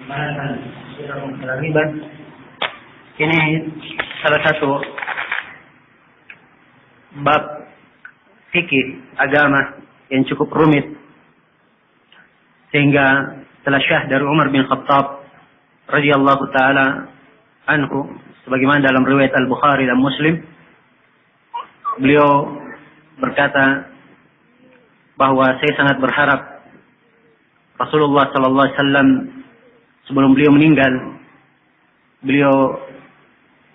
Pembahasan masalah riba ini salah satu bab fikih agama yang cukup rumit, sehingga telah syah dari Umar bin Khattab radhiyallahu taala anhu, sebagaimana dalam riwayat Al-Bukhari dan Muslim, beliau berkata bahwa saya sangat berharap Rasulullah sallallahu alaihi wasallam sebelum beliau meninggal, beliau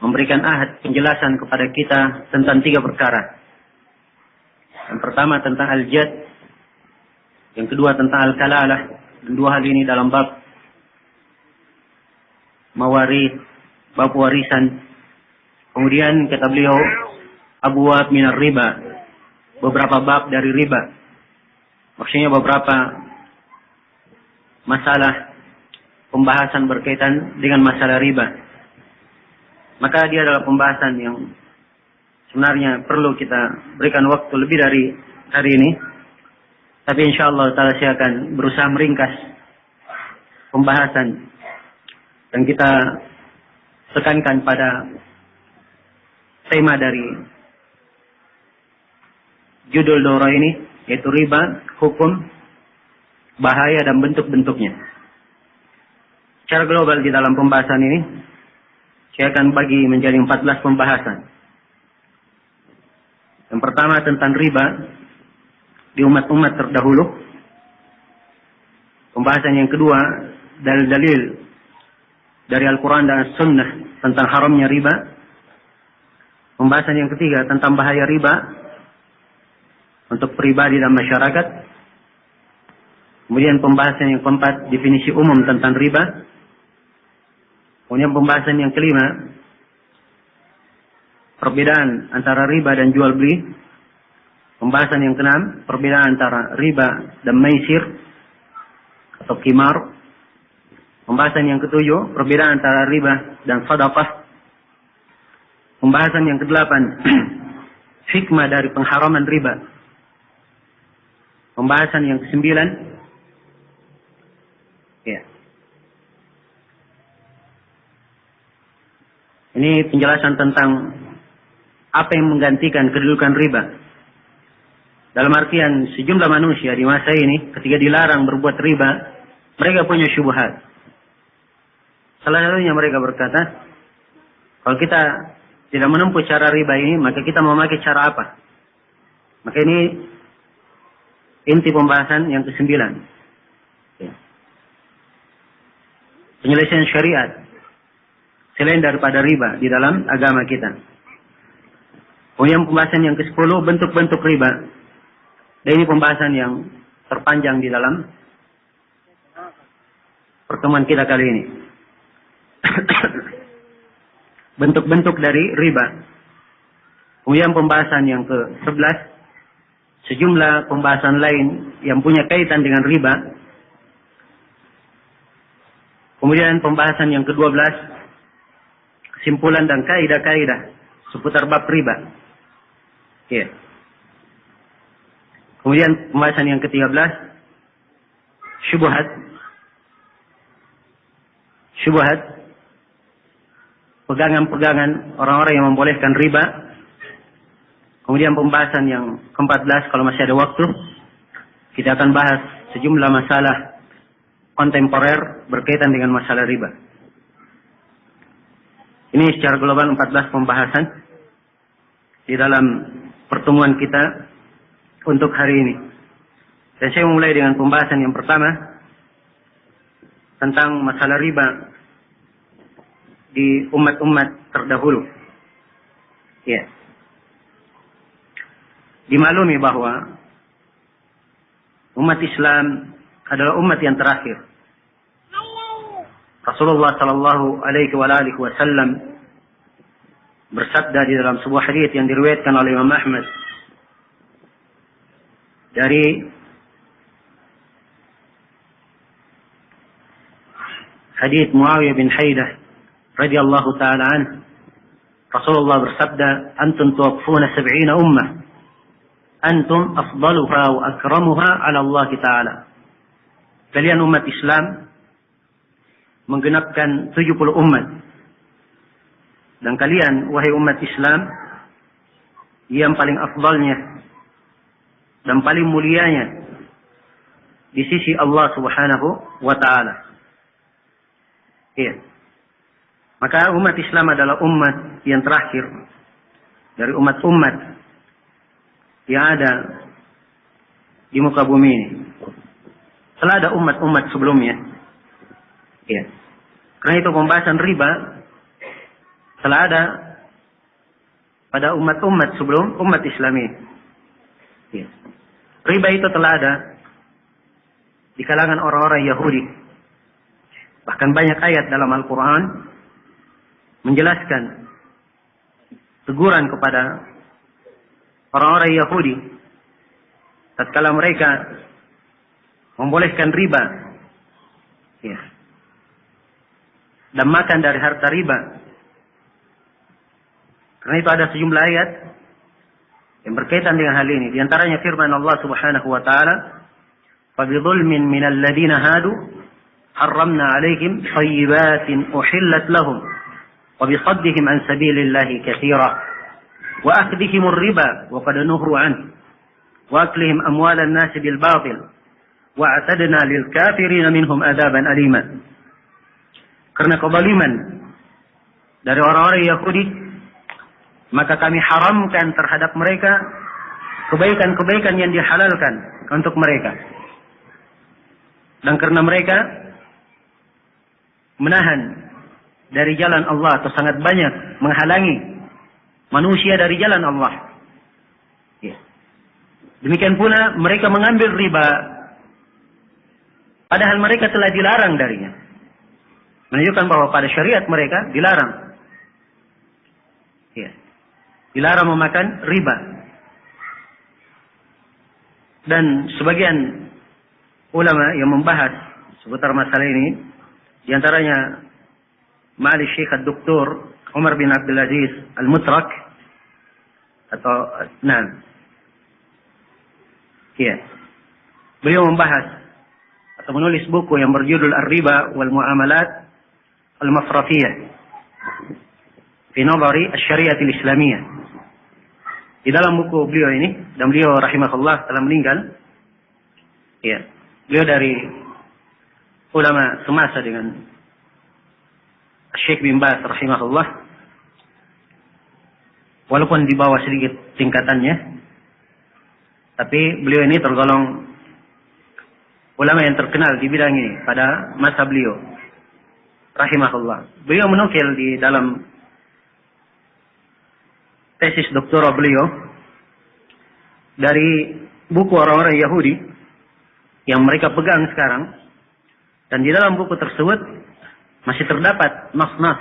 memberikan ahad penjelasan kepada kita tentang 3 perkara. Yang pertama tentang al-jad, yang kedua tentang al-kalalah, dan 2 hal ini dalam bab mawarith, bab warisan. Kemudian kata beliau abwab minar riba, beberapa bab dari riba, maksudnya beberapa masalah pembahasan berkaitan dengan masalah riba. Maka dia adalah pembahasan yang sebenarnya perlu kita berikan waktu lebih dari hari ini. Tapi insyaallah taala saya akan berusaha meringkas pembahasan dan kita tekankan pada tema dari judul daurah ini, yaitu riba, hukum, bahaya dan bentuk-bentuknya. Secara global di dalam pembahasan ini saya akan bagi menjadi 14 pembahasan. Yang pertama tentang riba di umat-umat terdahulu. Pembahasan yang kedua dalil-dalil dari Al-Quran dan As-Sunnah tentang haramnya riba. Pembahasan yang ketiga tentang bahaya riba untuk pribadi dan masyarakat. Kemudian pembahasan yang keempat definisi umum tentang riba. Kemudian pembahasan yang kelima, perbedaan antara riba dan jual beli. Pembahasan yang keenam, perbedaan antara riba dan maisir atau qimar. Pembahasan yang ketujuh, perbedaan antara riba dan sedekah. Pembahasan yang kedelapan, hikmah dari pengharaman riba. Pembahasan yang kesembilan, ya, ini penjelasan tentang apa yang menggantikan kedudukan riba. Dalam artian sejumlah manusia di masa ini ketika dilarang berbuat riba, mereka punya syubhat. Salah satunya mereka berkata, kalau kita tidak menempuh cara riba ini, maka kita memakai cara apa? Maka ini inti pembahasan yang ke-9. Ya. Penyelesaian syariat selain daripada riba di dalam agama kita. Kemudian pembahasan yang ke-10, bentuk-bentuk riba. Dan ini pembahasan yang terpanjang di dalam pertemuan kita kali ini. Bentuk-bentuk dari riba. Kemudian pembahasan yang ke-11, sejumlah pembahasan lain yang punya kaitan dengan riba. Kemudian pembahasan yang ke-12, kesimpulan dan kaidah-kaidah seputar bab riba. Ya. Kemudian pembahasan yang ke-13, syubhat. Syubhat, pegangan-pegangan orang-orang yang membolehkan riba. Kemudian pembahasan yang ke-14, kalau masih ada waktu, kita akan bahas sejumlah masalah kontemporer berkaitan dengan masalah riba. Ini secara global 14 pembahasan di dalam pertemuan kita untuk hari ini. Dan saya memulai dengan pembahasan yang pertama tentang masalah riba di umat-umat terdahulu. Ya. Dimaklumi bahwa umat Islam adalah umat yang terakhir. Rasulullah sallallahu alaihi wasallam bersabda di dalam sebuah hadis yang diriwayatkan oleh Imam Ahmad dari hadis Muawiyah bin Haidah radhiyallahu taala anhu. Rasulullah bersabda, "Antum tuwaffuna 70 ummah. Antum afdaluha wa akramuha ala Allah Ta'ala." Kalian umat Islam menggenapkan 70 umat. Dan kalian, wahai umat Islam, yang paling afdalnya dan paling mulianya di sisi Allah Subhanahu wa ta'ala. Iya. Maka umat Islam adalah umat yang terakhir dari umat-umat yang ada di muka bumi ini. Telah ada umat-umat sebelumnya. Iya. Karena itu pembahasan riba telah ada pada umat-umat sebelum umat Islam ini. Iya. Riba itu telah ada di kalangan orang-orang Yahudi. Bahkan banyak ayat dalam Al-Quran menjelaskan teguran kepada orang-orang Yahudi tatkala mereka membolehkan riba, ya, dan makan dari harta riba. Karena itu ada sejumlah ayat yang berkaitan dengan hal ini. Di antaranya firman Allah Subhanahu wa taala, فَبِظُلْمٍ مِنَ الَّذِينَ هَادُوا حَرَّمْنَا عَلَيْهِمْ طَيِّبَاتٍ أُحِلَّتْ لَهُمْ وَبِصَدِّهِمْ عَنْ سَبِيلِ اللَّهِ كَثِيرًا وَأَخْذِهِمُ الرِّبَا وَقَدْ نُهُوا عَنْهُ وَأَكْلِهِمْ أَمْوَالَ النَّاسِ بِالْبَاطِلِ وَأَعْتَدْنَا لِلْكَافِرِينَ مِنْهُمْ عَذَابًا أَلِيمًا. Karena kezaliman dari orang-orang Yahudi, maka kami haramkan terhadap mereka kebaikan-kebaikan yang dihalalkan untuk mereka. Dan karena mereka menahan dari jalan Allah atau sangat banyak menghalangi manusia dari jalan Allah. Ya. Demikian pula mereka mengambil riba padahal mereka telah dilarang darinya. Menunjukkan bahwa pada syariat mereka dilarang. Ya. Dilarang memakan riba. Dan sebagian ulama yang membahas seputar masalah ini, di antaranya Ma'ali Syekh Dr. Umar bin Abdul Aziz Al-Mutrak atau ya. Beliau membahas atau menulis buku yang berjudul Ar-Riba wal Muamalat Al-Masrafiyah fi Nadhari Asy-Syari'ah Al-Islamiyah. Di dalam buku beliau ini, dan beliau rahimahullah telah meninggal. Ya, beliau dari ulama semasa dengan Syekh bin Baz rahimahullah. Walaupun di bawah sedikit tingkatannya, tapi beliau ini tergolong ulama yang terkenal di bidang ini pada masa beliau rahimahullah. Beliau menukil di dalam tesis doktora beliau dari buku orang-orang Yahudi yang mereka pegang sekarang, dan di dalam buku tersebut masih terdapat nas-nas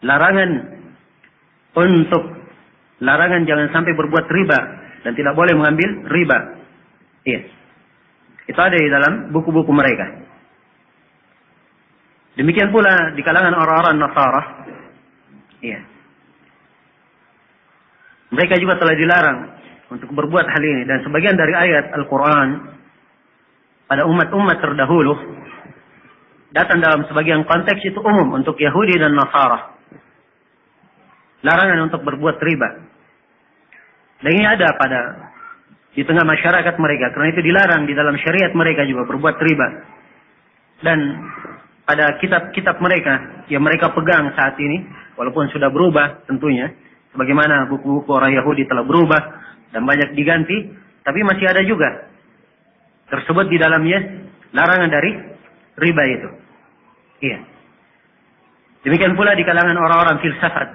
larangan jangan sampai berbuat riba dan tidak boleh mengambil riba. Iya. Itu ada di dalam buku-buku mereka. Demikian pula di kalangan orang-orang Nasara. Iya. Mereka juga telah dilarang untuk berbuat hal ini. Dan sebagian dari ayat Al-Quran pada umat-umat terdahulu datang dalam sebagian konteks itu umum untuk Yahudi dan Nasara. Larangan untuk berbuat riba. Dan ini ada di tengah masyarakat mereka. Karena itu dilarang di dalam syariat mereka juga berbuat riba. Dan pada kitab-kitab mereka yang mereka pegang saat ini, walaupun sudah berubah tentunya, sebagaimana buku-buku orang Yahudi telah berubah dan banyak diganti, tapi masih ada juga tersebut di dalamnya larangan dari riba itu. Iya. Demikian pula di kalangan orang-orang filsafat.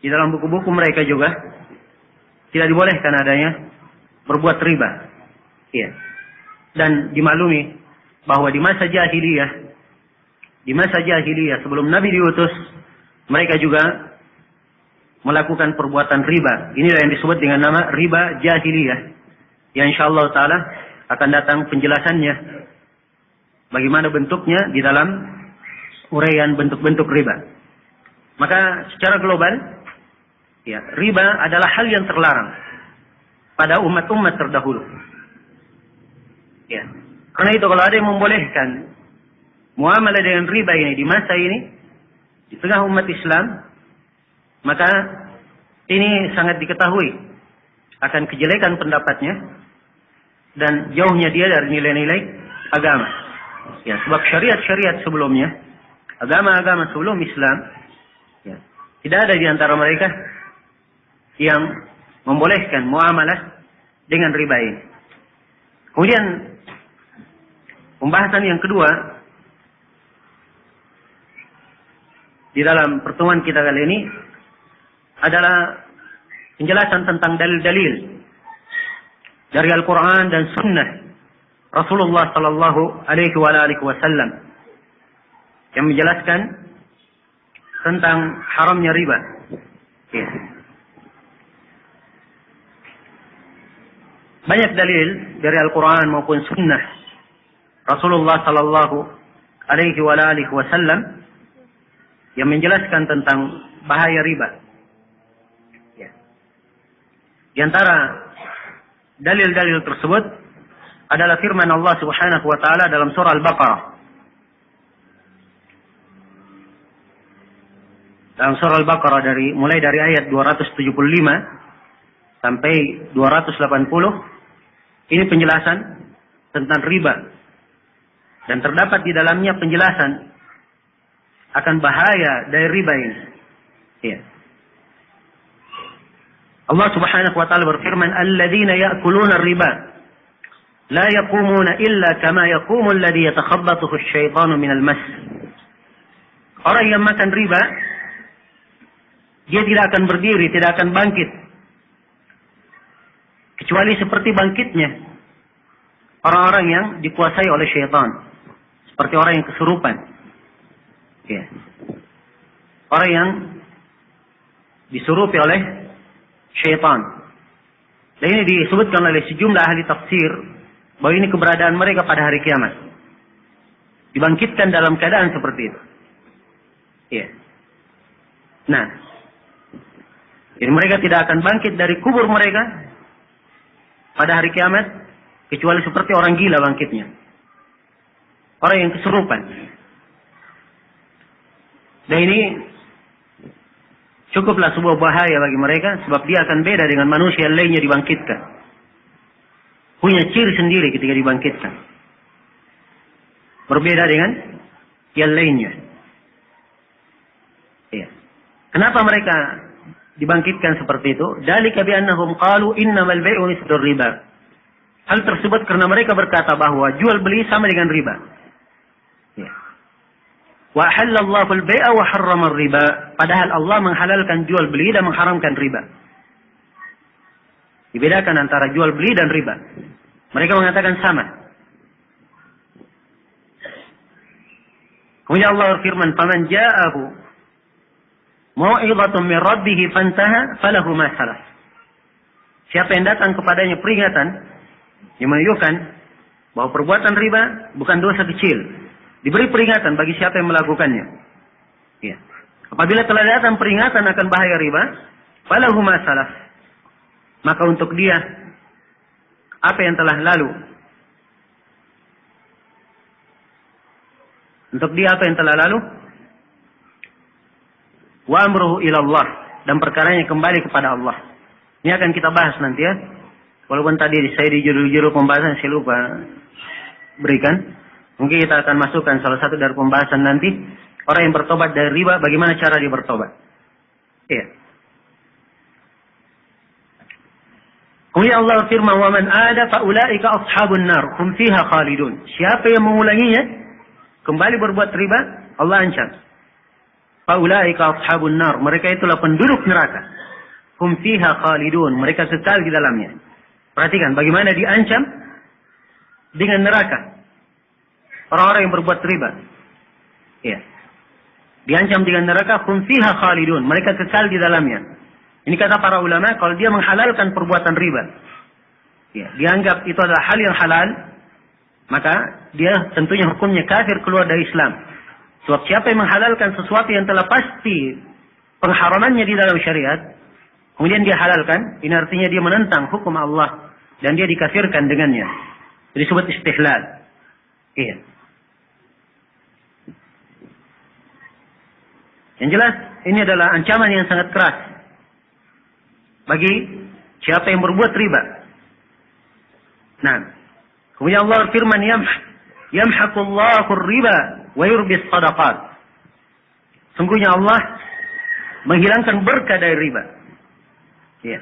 Di dalam buku-buku mereka juga tidak dibolehkan adanya berbuat riba. Iya. Dan dimaklumi bahwa di masa jahiliyah sebelum Nabi diutus, mereka juga melakukan perbuatan riba. Inilah yang disebut dengan nama riba jahiliyah. Yang insyaallah taala akan datang penjelasannya bagaimana bentuknya di dalam uraian bentuk-bentuk riba. Maka secara global, ya, riba adalah hal yang terlarang pada umat-umat terdahulu. Ya. Karena itu kalau ada yang membolehkan muamalah dengan riba ini di masa ini, di tengah umat Islam, maka ini sangat diketahui akan kejelekan pendapatnya dan jauhnya dia dari nilai-nilai agama. Ya, sebab syariat-syariat sebelumnya, agama-agama sebelum Islam, ya, tidak ada di antara mereka yang membolehkan muamalah dengan riba ini. Kemudian pembahasan yang kedua di dalam pertemuan kita kali ini adalah penjelasan tentang dalil-dalil dari Al-Quran dan Sunnah Rasulullah Sallallahu Alaihi Wasallam yang menjelaskan tentang haramnya riba. Ya. Banyak dalil dari Al-Quran maupun Sunnah Rasulullah Sallallahu Alaihi Wasallam yang menjelaskan tentang bahaya riba. Ya. Di antara dalil-dalil tersebut adalah firman Allah Subhanahu wa taala dalam surah Al-Baqarah. Dalam surah Al-Baqarah mulai dari ayat 275 sampai 280 ini penjelasan tentang riba. Dan terdapat di dalamnya penjelasan akan bahaya dari riba ini. Ya. Allah Subhanahu wa taala berfirman, "Alladzina ya'kuluna ar-riba la yaqumuna illa kama yaqumu alladhi yatakhabbathu asy-syaitanu minal mas." Orang yang makan riba, dia tidak akan berdiri, tidak akan bangkit kecuali seperti bangkitnya orang-orang yang dikuasai oleh syaitan, seperti orang yang kesurupan. Ya. Orang yang disurupi oleh syaitan. Dan ini disebutkan oleh sejumlah ahli tafsir bahwa ini keberadaan mereka pada hari kiamat. Dibangkitkan dalam keadaan seperti itu. Ya. Nah, jadi mereka tidak akan bangkit dari kubur mereka pada hari kiamat kecuali seperti orang gila bangkitnya. Orang yang kesurupan. Dan ini cukuplah sebuah bahaya bagi mereka, sebab dia akan beda dengan manusia yang lainnya dibangkitkan. Punya ciri sendiri ketika dibangkitkan. Berbeda dengan yang lainnya. Ya. Kenapa mereka dibangkitkan seperti itu? Dzalika bi annahum qalu innamal bai'u mithlu riba. Hal tersebut karena mereka berkata bahwa jual beli sama dengan riba. Ya. Wa halallahu al-bai'a wa harrama ar-riba. Padahal Allah menghalalkan jual beli dan mengharamkan riba. Dibedakan antara jual beli dan riba. Mereka mengatakan sama. Kemudian Allah berfirman, "Faman ja'ahu mau'izatun min rabbih fantaha falahu ma salaf." Siapa yang datang kepadanya peringatan yang menunjukkan bahwa perbuatan riba bukan dosa kecil, diberi peringatan bagi siapa yang melakukannya. Ya. Apabila telah datang peringatan akan bahaya riba, falahu ma salaf. Maka untuk dia apa yang telah lalu. Untuk dia apa yang telah lalu? Wa amruhu ila Allah, dan perkaranya kembali kepada Allah. Ini akan kita bahas nanti ya. Walaupun tadi saya di judul-judul pembahasan saya lupa berikan. Mungkin kita akan masukkan salah satu dari pembahasan nanti. Orang yang bertobat dari riba, bagaimana cara dia bertobat. Iya. Kemudian Allah berfirman, "Wa man ada fa ulaika ashabun nar, hum fiha khalidun." Siapa yang mengulanginya, kembali berbuat riba, Allah ancam. Fa ulaika ashabun nar, mereka itulah penduduk neraka. Hum fiha khalidun, mereka kekal di dalamnya. Perhatikan bagaimana diancam dengan neraka. Orang-orang yang berbuat riba. Ya. Diancam dengan neraka, hum fiha khalidun. Mereka kekal di dalamnya. Ini kata para ulama, kalau dia menghalalkan perbuatan riba. Ya, dianggap itu adalah hal yang halal. Maka dia tentunya hukumnya kafir, keluar dari Islam. Sebab siapa yang menghalalkan sesuatu yang telah pasti pengharamannya di dalam syariat, kemudian dia halalkan, ini artinya dia menentang hukum Allah. Dan dia dikafirkan dengannya. Disebut istihlal. Iya. Yang jelas, ini adalah ancaman yang sangat keras bagi siapa yang berbuat riba. Nah, kemudian Allah firman, yamhaqullahu riba wa yurbis sadaqat. Sungguhnya Allah menghilangkan berkah dari riba. Ya.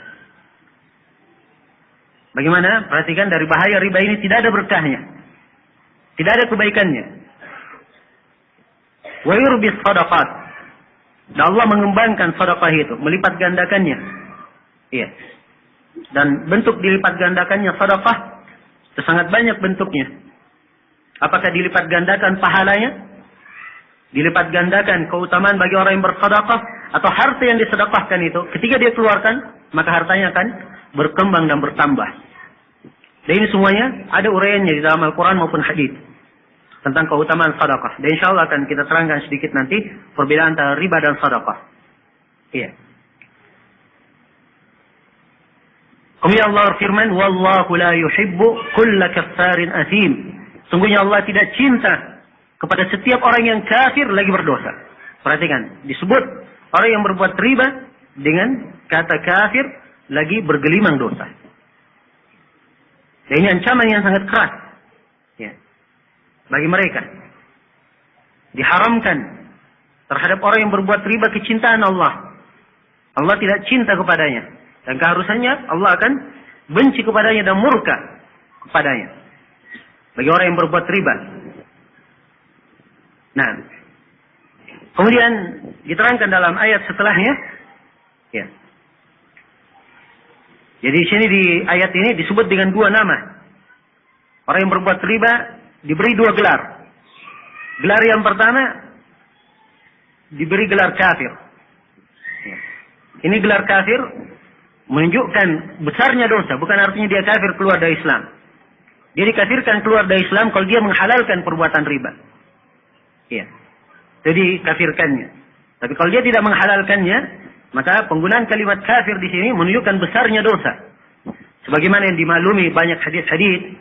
Bagaimana? Perhatikan, dari bahaya riba ini tidak ada berkahnya. Tidak ada kebaikannya. Wa yurbis sadaqat. Dan Allah mengembangkan sedekah itu, melipat gandakannya. Iya. Dan bentuk dilipat gandakannya sedekah itu sangat banyak bentuknya. Apakah dilipat gandakan pahalanya? Dilipat gandakan keutamaan bagi orang yang bersedekah, atau harta yang disedekahkan itu ketika dia keluarkan, maka hartanya akan berkembang dan bertambah. Dan ini semuanya ada uraiannya di dalam Al-Quran maupun hadis tentang keutamaan sedekah. Dan insya Allah akan kita terangkan sedikit nanti perbedaan antara riba dan sedekah. Iya. Kemudian Allah berfirman, wallahu la yuhibbu kulla kaffarin athim. Sungguhnya Allah tidak cinta kepada setiap orang yang kafir lagi berdosa. Perhatikan, disebut orang yang berbuat riba dengan kata kafir lagi bergelimang dosa. Dan ini ancaman yang sangat keras. Ya. Bagi mereka. Diharamkan terhadap orang yang berbuat riba kecintaan Allah. Allah tidak cinta kepadanya. Dan keharusannya Allah akan benci kepadanya dan murka kepadanya. Bagi orang yang berbuat riba. Nah, kemudian diterangkan dalam ayat setelahnya. Ya. Jadi di sini di ayat ini disebut dengan dua nama. Orang yang berbuat riba diberi dua gelar. Gelar yang pertama diberi gelar kafir. Ya. Ini gelar kafir menunjukkan besarnya dosa. Bukan artinya dia kafir keluar dari Islam. Dia dikafirkan keluar dari Islam kalau dia menghalalkan perbuatan riba. Ya. Jadi kafirkannya. Tapi kalau dia tidak menghalalkannya, maka penggunaan kalimat kafir di sini menunjukkan besarnya dosa. Sebagaimana yang dimaklumi banyak hadis-hadis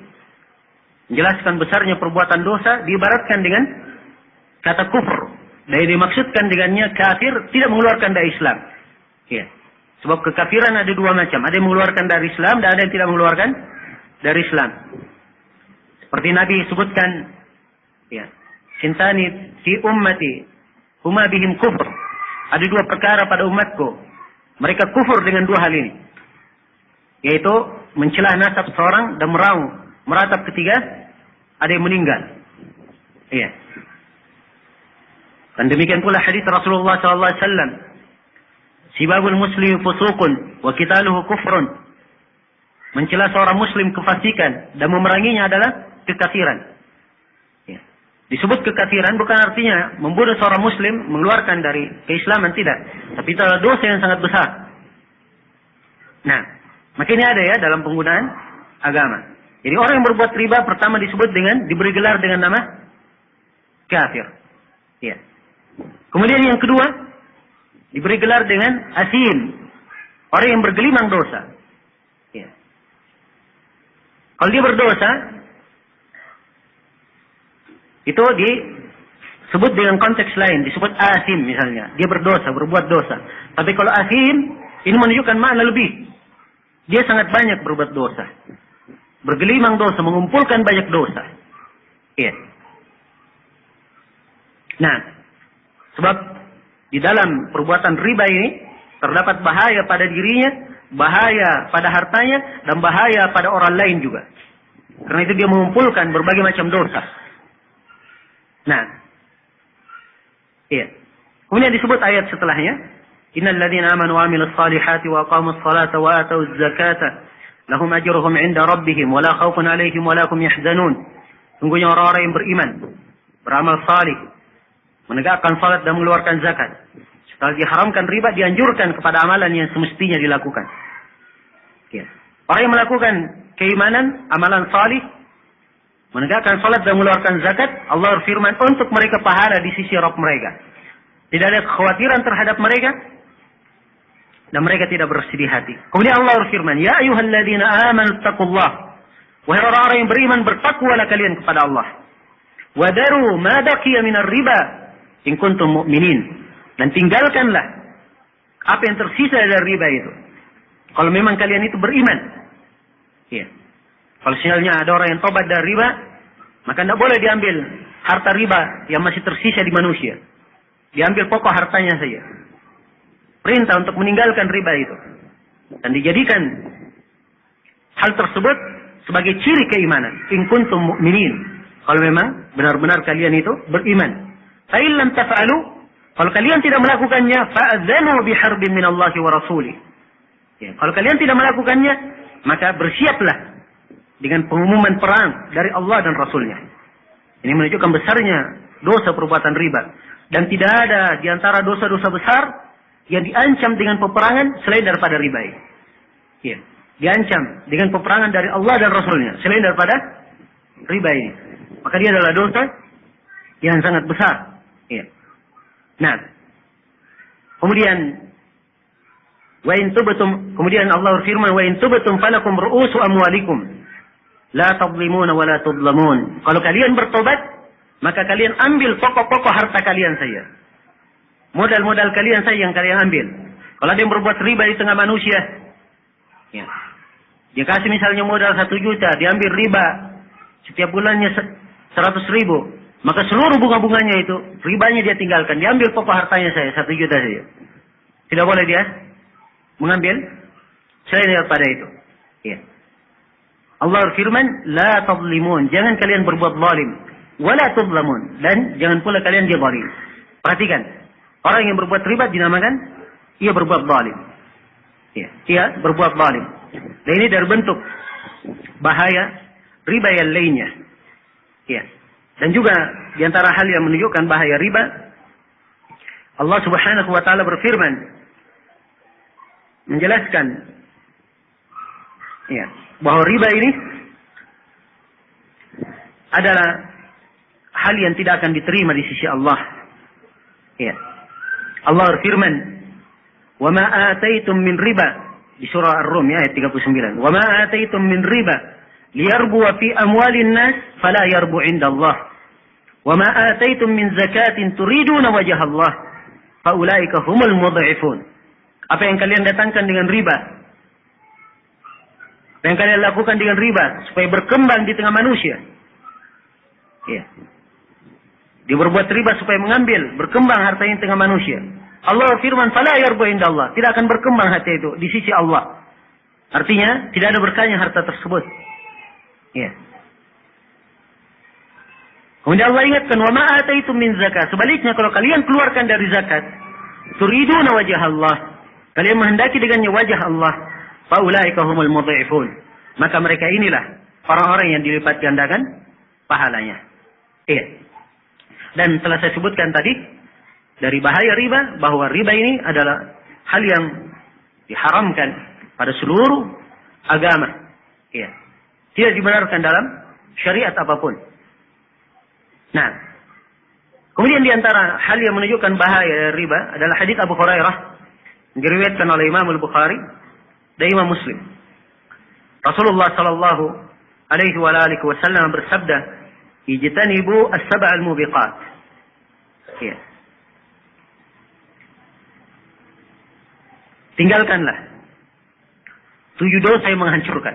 menjelaskan besarnya perbuatan dosa diibaratkan dengan kata kufur. Dan yang dimaksudkan dengannya kafir tidak mengeluarkan dari Islam. Ya. Sebab kekafiran ada dua macam. Ada yang mengeluarkan dari Islam dan ada yang tidak mengeluarkan dari Islam. Seperti Nabi sebutkan, ya, Sintani fi ummati huma bihim kufur. Ada dua perkara pada umatku. Mereka kufur dengan dua hal ini. Yaitu mencela nasab seorang dan meratap ketiga ada yang meninggal. Iya. Dan demikian pula hadis Rasulullah SAW. Sibabul muslim fusuqun wa qitaluhu kufrun. Mencela seorang muslim kefasikan dan memeranginya adalah kekafiran. Disebut kekafiran bukan artinya membunuh seorang muslim mengeluarkan dari keislaman, tidak. Tapi itu adalah dosa yang sangat besar. Nah, makanya ada ya dalam penggunaan agama. Jadi orang yang berbuat riba pertama disebut dengan, diberi gelar dengan nama kafir. Ya. Kemudian yang kedua diberi gelar dengan asim. Orang yang bergelimang dosa. Ya. Kalau dia berdosa, itu disebut dengan konteks lain, disebut asim misalnya. Dia berdosa, berbuat dosa. Tapi kalau asim, ini menunjukkan makna lebih. Dia sangat banyak berbuat dosa. Bergelimang dosa, mengumpulkan banyak dosa. Iya. Nah, sebab di dalam perbuatan riba ini terdapat bahaya pada dirinya, bahaya pada hartanya, dan bahaya pada orang lain juga. Karena itu dia mengumpulkan berbagai macam dosa. Nah, iya. Kemudian disebut ayat setelahnya, innal ladzina amanu wa 'amilus salihati wa aqamus salata wa atuz zakata lahum ajruhum 'inda rabbihim wa la khaufun 'alaihim wa la hum yahzanun. Sungguhnya orang-orang yang beriman, beramal salih, menegakkan salat dan mengeluarkan zakat. Setelah diharamkan riba, dianjurkan kepada amalan yang semestinya dilakukan. Ya. Orang yang melakukan keimanan, amalan salih, menegakkan salat dan mengeluarkan zakat, Allah berfirman untuk mereka pahala di sisi Rabb mereka. Tidak ada kekhawatiran terhadap mereka dan mereka tidak bersedih hati. Kemudian Allah berfirman, ya ayyuhalladzina amanu taqullah. Wahai orang-orang yang beriman, bertakwalah kalian kepada Allah. Wadaru ma baqiya minar riba in kuntum mu'minin. Dan tinggalkanlah apa yang tersisa dari riba itu. Kalau memang kalian itu beriman. Ya. Kalau misalnya ada orang yang tobat dari riba, maka tidak boleh diambil harta riba yang masih tersisa di manusia. Diambil pokok hartanya saja. Perintah untuk meninggalkan riba itu. Dan dijadikan hal tersebut sebagai ciri keimanan. In kuntum mu'minin. Kalau memang benar-benar kalian itu beriman. Fa in lam taf'alu, kalau kalian tidak melakukannya, fa'adzanu biharbin minallahi wa rasulih. Ya, kalau kalian tidak melakukannya, maka bersiaplah dengan pengumuman perang dari Allah dan Rasulnya. Ini menunjukkan besarnya dosa perbuatan riba. Dan tidak ada di antara dosa-dosa besar yang diancam dengan peperangan selain daripada riba ini. Ya, diancam dengan peperangan dari Allah dan Rasulnya selain daripada riba ini. Maka dia adalah dosa yang sangat besar. Ya. Nah, kemudian kemudian Allah berfirman, wa in tubtum falakum ru'usu amwalikum la tadlimuna wa la tudlamun. Kalau kalian bertobat, maka kalian ambil pokok-pokok harta kalian saja. Modal-modal kalian saja yang kalian ambil. Kalau ada yang berbuat riba di tengah manusia, ya, dia kasih misalnya modal 1 juta, diambil riba setiap bulannya 100.000, maka seluruh bunga-bunganya itu ribanya dia tinggalkan, diambil pokok hartanya saja 1 juta saja. Tidak boleh dia mengambil selain daripada itu. Ya. Allah berfirman, la tadlimun, jangan kalian berbuat zalim, wala tudlamun, dan jangan pula kalian dia zalim. Perhatikan, orang yang berbuat riba dinamakan ia berbuat zalim. Ya, ia berbuat zalim. Dan ini dari bentuk bahaya riba yang lainnya. Ya. Dan juga di antara hal yang menunjukkan bahaya riba, Allah Subhanahu wa taala berfirman menjelaskan, ya, bahwa riba ini adalah hal yang tidak akan diterima di sisi Allah. Ya. Allah berfirman, "Wa ma ataitum min riba" di surah Ar-Rum ya, ayat 39. "Wa ma ataitum min riba liyarbu fi amwalin nas fala yarbu 'inda Allah. Wa ma ataitum min zakatin turiduna wajha Allah fa ulaika humul mudha'ifun." Apa yang kalian datangkan dengan riba, apa yang kalian lakukan dengan riba supaya berkembang di tengah manusia, ya, dia berbuat riba supaya mengambil, berkembang hartanya di tengah manusia. Allah firman, "Fala yarbu indallah", tidak akan berkembang harta itu di sisi Allah. Artinya tidak ada berkahnya harta tersebut. Ya. Kemudian Allah ingatkan, "Wa ma ataitum min zakat", sebaliknya kalau kalian keluarkan dari zakat, turiduna wajah Allah, kalian menghendaki dengannya wajah Allah, faulaika humul mudha'ifun, maka mereka inilah orang-orang yang dilipat gandakan pahalanya. Iya. Dan telah saya sebutkan tadi dari bahaya riba, bahwa riba ini adalah hal yang diharamkan pada seluruh agama. Iya. Tidak dibenarkan dalam syariat apapun. Nah, kemudian di antara hal yang menunjukkan bahaya riba adalah hadis Abu Hurairah diriwayatkan oleh Imam Al-Bukhari dan Imam Muslim. Rasulullah sallallahu alaihi wa alihi wasallam bersabda, "Ijtanibu as-sab' al-mubiqat." Ya. Tinggalkanlah 7 dosa yang menghancurkan.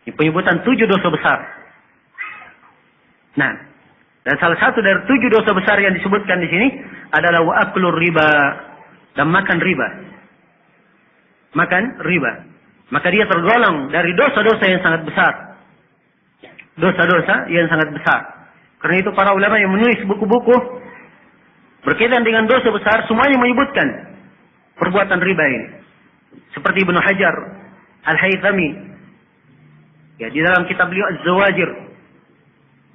Ini penyebutan 7 dosa besar. Nah, dan salah satu dari 7 dosa besar yang disebutkan di sini adalah wa aklur riba, dan makan riba. Makan riba. Maka dia tergolong dari dosa-dosa yang sangat besar. Dosa-dosa yang sangat besar. Karena itu para ulama yang menulis buku-buku berkaitan dengan dosa besar, semuanya menyebutkan perbuatan riba ini. Seperti Ibnu Hajar Al-Haythami, ya, di dalam kitab beliau Az-Zawajir,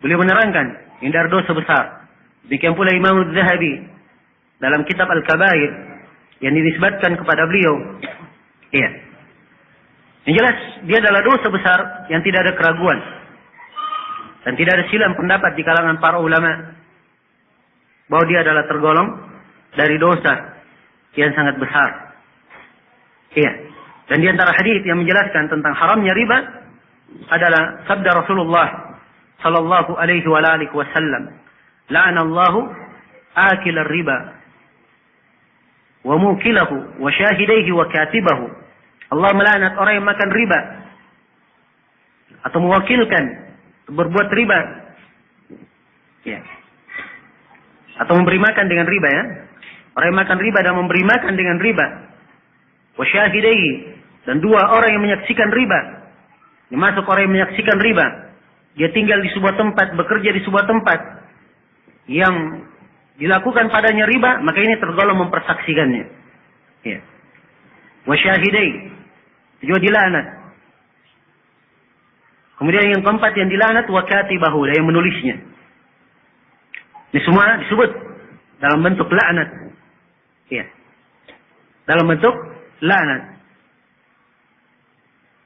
beliau menerangkan ini dari dosa besar. Demikian pula Imam Az-Zahabi dalam kitab Al-Kabair yang dinisbatkan kepada beliau. Iya. Yang jelas dia adalah dosa besar yang tidak ada keraguan. Dan tidak ada silang pendapat di kalangan para ulama bahwa dia adalah tergolong dari dosa yang sangat besar. Iya. Dan di antara hadis yang menjelaskan tentang haramnya riba adalah sabda Rasulullah sallallahu alaihi wa alihi wasallam, "La'ana Allahu akil riba wa mukilahu wa syahidaihi wa katibahu. Allah melaknat orang yang makan riba atau mewakilkan berbuat riba. Ya. Atau memberi makan dengan riba, ya. Orang yang makan riba dan memberi makan dengan riba. Wa syahidaihi, dan dua orang yang menyaksikan riba. Ini masuk orang yang menyaksikan riba. Dia tinggal di sebuah tempat, bekerja di sebuah tempat yang dilakukan padanya riba, maka ini tergolong mempersaksikannya. Ya. Wa syahidai, juga dilaknat. Kemudian yang keempat yang dilaknat wa katibahu, yang menulisnya. Ini semua disebut dalam bentuk laknat. Ya. Dalam bentuk laknat.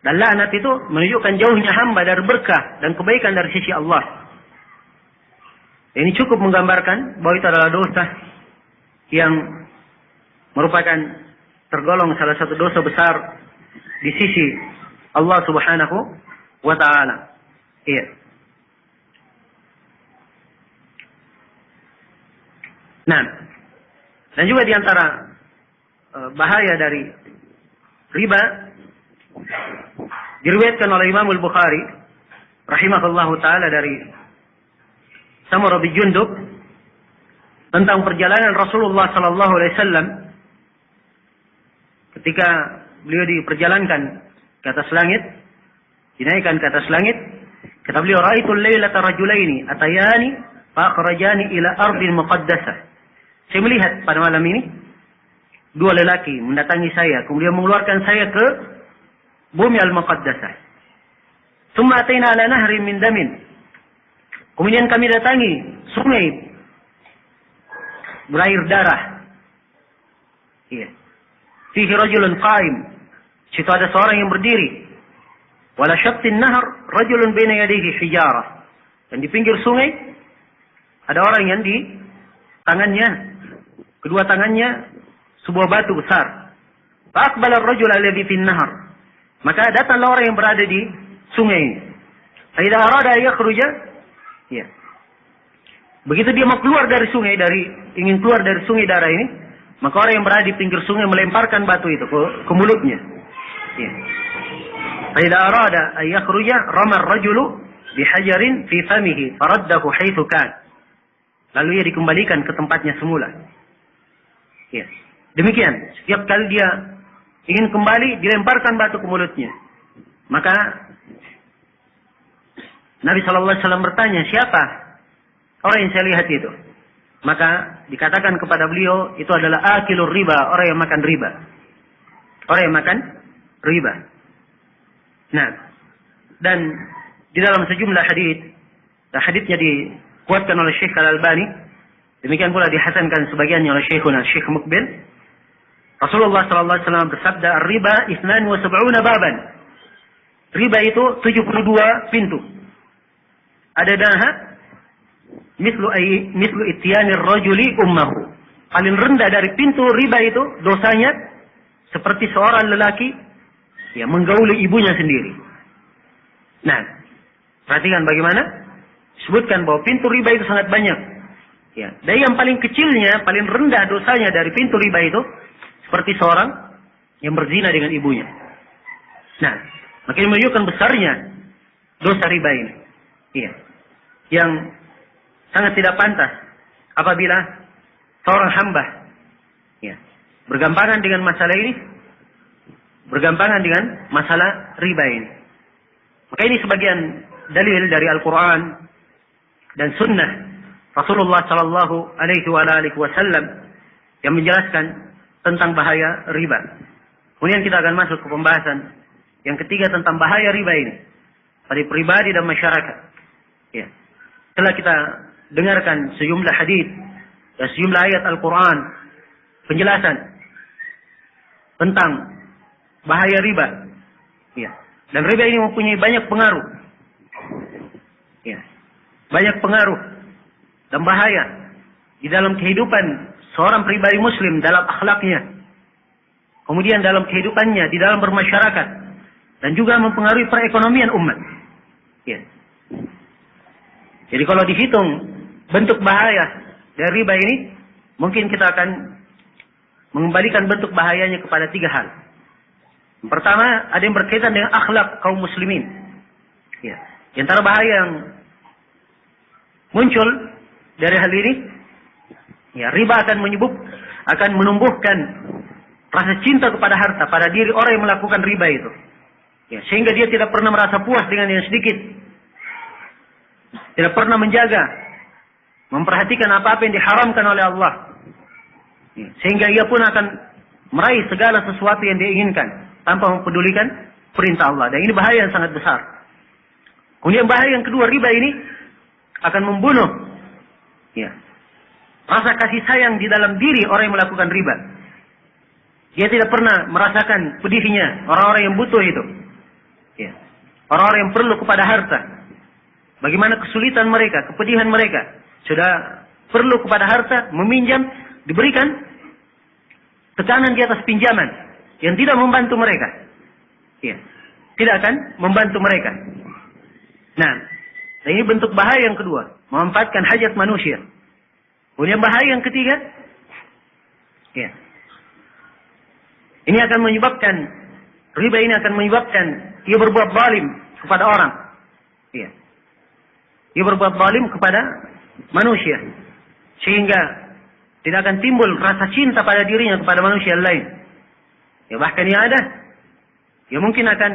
Dan laknat itu menunjukkan jauhnya hamba dari berkah dan kebaikan dari sisi Allah. Ini cukup menggambarkan bahwa itu adalah dosa yang merupakan tergolong salah satu dosa besar di sisi Allah Subhanahu wa ta'ala. Iya. Nah, dan juga di antara bahaya dari riba diriwayatkan oleh Imam Al-Bukhari rahimahullahu taala dari Samurah bin Jundub tentang perjalanan Rasulullah sallallahu alaihi wasallam ketika beliau diperjalankan ke atas langit, dinaikkan ke atas langit. Kata beliau, "Ra'aitul lailata rajulaini atayani fa akhrajani ila ardil muqaddasah." Saya melihat pada malam ini dua lelaki mendatangi saya, kemudian mengeluarkan saya ke bumi al-muqaddasah. Tsumma ataina ala nahrin min damin. Kemudian kami datangi sungai berair darah. Iya. Fihi rajulun qaim. Situ ada seorang yang berdiri. Wala syattin nahar rajulun baina yadayhi hijarah. Dan di pinggir sungai ada orang yang di tangannya, kedua tangannya sebuah batu besar. Fa aqbala ar-rajul alladhi fi an-nahar. Maka datanglah orang yang berada di sungai ini. Fa idza arada yakhruja, ya. Begitu dia mau keluar dari sungai, ingin keluar dari sungai darah ini, maka orang yang berada di pinggir sungai melemparkan batu itu ke mulutnya. Ya. Fa idza arada an yakhruja rama ar-rajulu bihajarin fi famihi faraddahu haitsu kan. Lalu ia dikembalikan ke tempatnya semula. Ya. Demikian, setiap kali dia ingin kembali, dilemparkan batu ke mulutnya. Maka Nabi SAW bertanya, siapa orang yang saya lihat itu? Maka dikatakan kepada beliau, itu adalah akilur riba, orang yang makan riba. Orang yang makan riba. Nah, dan di dalam sejumlah hadits, dan haditsnya dikuatkan oleh Syekh Al-Albani, demikian pula dihasankan sebagiannya oleh Syekhuna Syekh Mukbil. Rasulullah SAW bersabda, "Riba 72 baban." Riba itu 72 pintu. Ada daha mislu ityanir rajuli ummahu. Paling rendah dari pintu riba itu dosanya seperti seorang lelaki yang menggauli ibunya sendiri. Nah, perhatikan bagaimana disebutkan bahwa pintu riba itu sangat banyak. Ya, dari yang paling kecilnya, paling rendah dosanya dari pintu riba itu seperti seorang yang berzina dengan ibunya. Nah, makin menunjukkan besarnya dosa riba ini. Iya. Yang sangat tidak pantas apabila seorang hamba ya, bergampangan dengan masalah ini, bergampangan dengan masalah riba ini. Maka ini sebagian dalil dari Al-Quran dan Sunnah Rasulullah Sallallahu Alaihi Wasallam yang menjelaskan tentang bahaya riba. Kemudian kita akan masuk ke pembahasan yang ketiga tentang bahaya riba ini pada pribadi dan masyarakat. Ya. Setelah kita dengarkan sejumlah hadis dan sejumlah ayat Al-Quran penjelasan tentang bahaya riba. Ya. Dan riba ini mempunyai banyak pengaruh. Ya. Banyak pengaruh dan bahaya di dalam kehidupan seorang pribadi muslim, dalam akhlaknya, kemudian dalam kehidupannya, di dalam bermasyarakat, dan juga mempengaruhi perekonomian umat. Ya. Jadi kalau dihitung bentuk bahaya dari riba ini, mungkin kita akan mengembalikan bentuk bahayanya kepada 3 hal. Yang pertama, ada yang berkaitan dengan akhlak kaum muslimin. Ya. Di antara bahaya yang muncul dari hal ini, ya, riba akan menumbuhkan rasa cinta kepada harta pada diri orang yang melakukan riba itu. Ya, sehingga dia tidak pernah merasa puas dengan yang sedikit. Tidak pernah menjaga, memperhatikan apa-apa yang diharamkan oleh Allah. Ya, sehingga ia pun akan meraih segala sesuatu yang dia inginkan tanpa mempedulikan perintah Allah. Dan ini bahaya yang sangat besar. Kemudian bahaya yang kedua, riba ini akan membunuh, ya, rasa kasih sayang di dalam diri orang yang melakukan riba. Dia tidak pernah merasakan pedihnya orang-orang yang butuh itu. Ya. Orang-orang yang perlu kepada harta. Bagaimana kesulitan mereka, kepedihan mereka. Sudah perlu kepada harta, meminjam, diberikan tekanan di atas pinjaman yang tidak membantu mereka. Ya. Tidak akan membantu mereka. Nah, ini bentuk bahaya yang kedua, memanfaatkan hajat manusia. Kemudian bahaya yang ketiga, ya, ini akan menyebabkan, riba ini akan menyebabkan ia berbuat zalim kepada orang. Ya. Ia berbuat zalim kepada manusia. Sehingga tidak akan timbul rasa cinta pada dirinya kepada manusia lain. Ya, bahkan ia ada, ia mungkin akan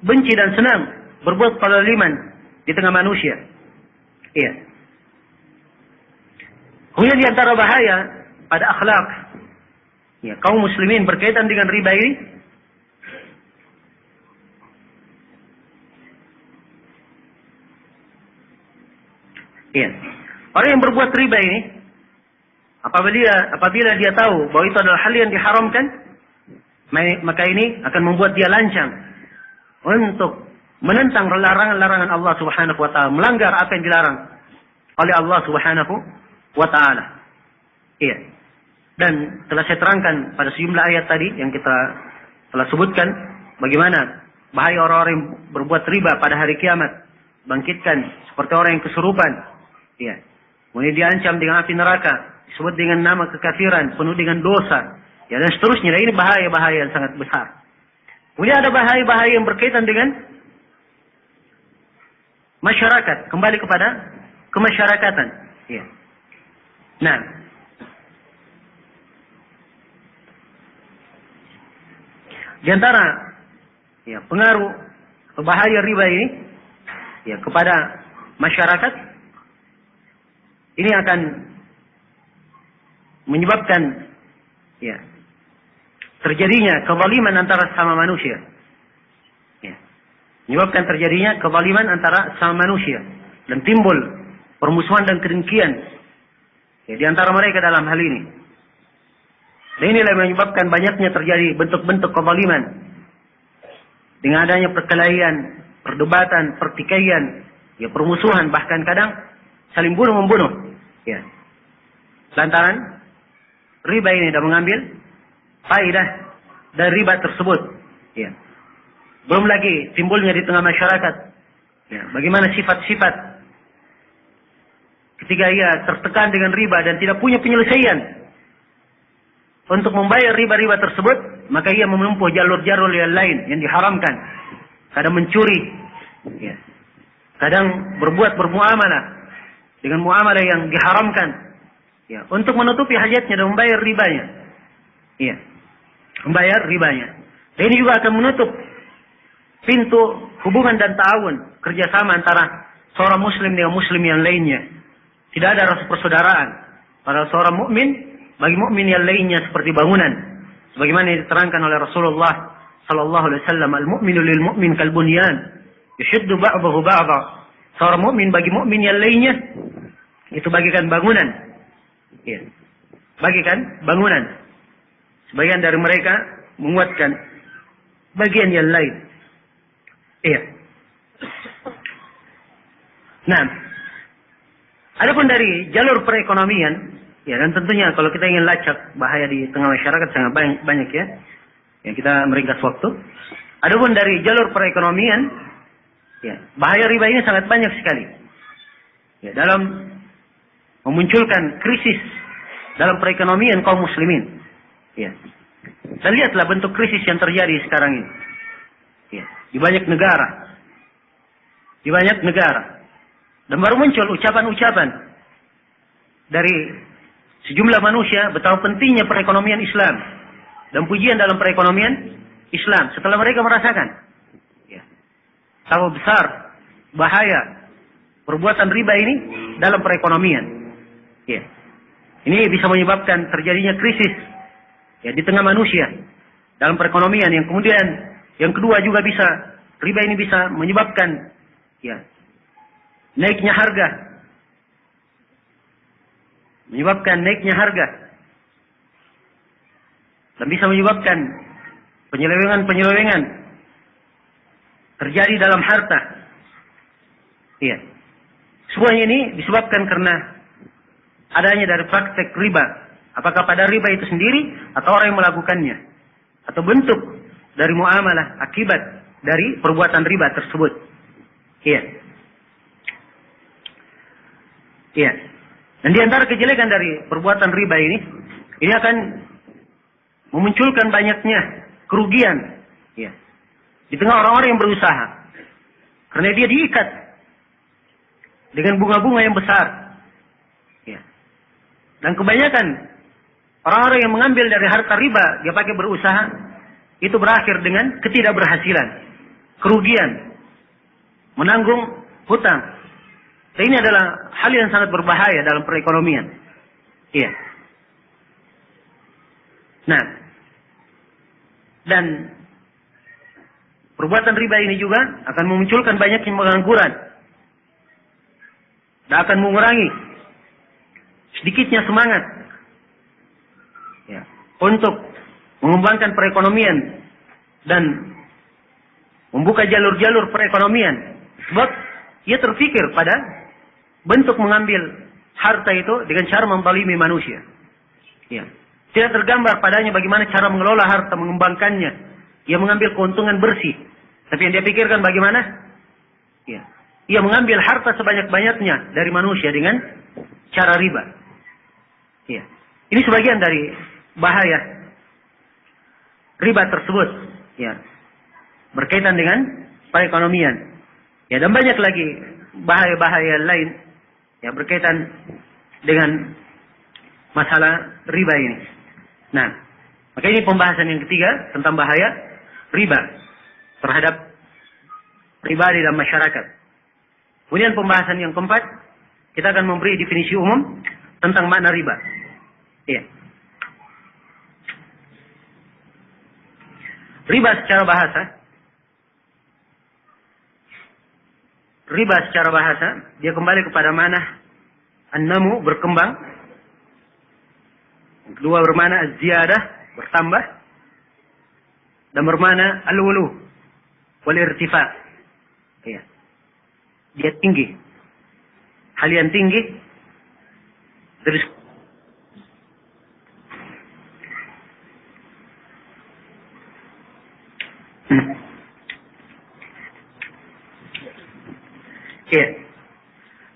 benci dan senang berbuat kezaliman di tengah manusia. Iya. Kemudian di antara bahaya pada akhlak, ya, kaum muslimin berkaitan dengan riba ini, ya, orang yang berbuat riba ini, apabila dia tahu bahwa itu adalah hal yang diharamkan, maka ini akan membuat dia lancang untuk menentang larangan-larangan Allah Subhanahu wa taala, melanggar apa yang dilarang oleh Allah Subhanahu wa taala. Iya. Dan telah saya terangkan pada sejumlah ayat tadi yang kita telah sebutkan bagaimana bahaya orang-orang yang berbuat riba pada hari kiamat, bangkitkan seperti orang yang kesurupan. Iya. Kemudian diancam dengan api neraka, disebut dengan nama kekafiran, penuh dengan dosa, ya, dan seterusnya. Dan ini bahaya-bahaya yang sangat besar. Kemudian ada bahaya-bahaya yang berkaitan dengan masyarakat, kembali kepada kemasyarakatan. Ya. Nah, di antara, ya, pengaruh bahaya riba ini, ya, kepada masyarakat, ini akan menyebabkan, ya, terjadinya kezaliman antara sesama manusia. Menyebabkan terjadinya kezaliman antara sama manusia dan timbul permusuhan dan kedengkian, ya, di antara mereka dalam hal ini. Dan inilah yang menyebabkan banyaknya terjadi bentuk-bentuk kezaliman dengan adanya perkelahian, perdebatan, pertikaian, ya, permusuhan, bahkan kadang saling bunuh membunuh, ya. Lantaran riba ini dan mengambil faedah dari riba tersebut, ya. Belum lagi timbulnya di tengah masyarakat, ya, bagaimana sifat-sifat ketika ia tertekan dengan riba dan tidak punya penyelesaian untuk membayar riba-riba tersebut, maka ia menempuh jalur-jalur yang lain yang diharamkan. Kadang mencuri, ya, kadang bermuamalah dengan muamalah yang diharamkan, ya, untuk menutupi hajatnya dan membayar ribanya, ya, membayar ribanya. Dan ini juga akan menutup pintu hubungan dan ta'awun, kerjasama antara seorang muslim dengan muslim yang lainnya. Tidak ada rasa persaudaraan pada seorang mukmin bagi mukmin yang lainnya seperti bangunan. Sebagaimana yang diterangkan oleh Rasulullah sallallahu alaihi wasallam, al-mu'minu lil mu'min kal bunyan, yashuddu ba'dahu ba'dha. Seorang mukmin bagi mukmin yang lainnya itu bagikan bangunan. Ya. Bagikan bangunan. Sebagian dari mereka menguatkan bagian yang lain. Iya. Nah, adapun dari jalur perekonomian, ya, dan tentunya kalau kita ingin lacak bahaya di tengah masyarakat sangat banyak, ya. Ya, kita meringkas waktu. Adapun dari jalur perekonomian, ya, bahaya riba ini sangat banyak sekali. Ya, dalam memunculkan krisis dalam perekonomian kaum muslimin. Ya. Dan lihatlah bentuk krisis yang terjadi sekarang ini. Ya. Di banyak negara. Di banyak negara. Dan baru muncul ucapan-ucapan dari sejumlah manusia betapa pentingnya perekonomian Islam dan pujian dalam perekonomian Islam setelah mereka merasakan ya, betapa besar bahaya perbuatan riba ini dalam perekonomian. Ya. Ini bisa menyebabkan terjadinya krisis ya di tengah manusia dalam perekonomian, yang kemudian yang kedua juga riba ini bisa menyebabkan ya naiknya harga. Menyebabkan naiknya harga. Dan bisa menyebabkan penyelewengan-penyelewengan terjadi dalam harta. Iya. Semuanya ini disebabkan karena adanya dari praktek riba. Apakah pada riba itu sendiri atau orang yang melakukannya, atau bentuk dari muamalah akibat dari perbuatan riba tersebut. Iya. Iya. Dan di antara kejelekan dari perbuatan riba ini akan memunculkan banyaknya kerugian ya, di tengah orang-orang yang berusaha. Karena dia diikat dengan bunga-bunga yang besar. Ya. Dan kebanyakan orang-orang yang mengambil dari harta riba, dia pakai berusaha, itu berakhir dengan ketidakberhasilan, kerugian, menanggung hutang. Dan ini adalah hal yang sangat berbahaya dalam perekonomian. Iya. Nah, dan perbuatan riba ini juga akan memunculkan banyak pengangguran. Dan akan mengurangi sedikitnya semangat ya, untuk mengembangkan perekonomian dan membuka jalur-jalur perekonomian. Sebab ia terfikir pada bentuk mengambil harta itu dengan cara menzalimi manusia. Ya. Tidak tergambar padanya bagaimana cara mengelola harta, mengembangkannya. Ia mengambil keuntungan bersih. Tapi yang dia pikirkan bagaimana? Ya. Ia mengambil harta sebanyak-banyaknya dari manusia dengan cara riba. Ya. Ini sebagian dari bahaya riba tersebut. Ya. Berkaitan dengan perekonomian. Ya, dan banyak lagi bahaya-bahaya lain yang berkaitan dengan masalah riba ini. Nah, maka ini pembahasan yang ketiga tentang bahaya riba terhadap pribadi dan masyarakat. Kemudian pembahasan yang keempat, kita akan memberi definisi umum tentang makna riba. Iya. Riba secara bahasa, dia kembali kepada mana an-namu, berkembang. Kedua bermana az-ziyadah, bertambah. Dan bermana al-wulu wal irtifa. Iya. Dia tinggi. Hal yang tinggi. Terus ya.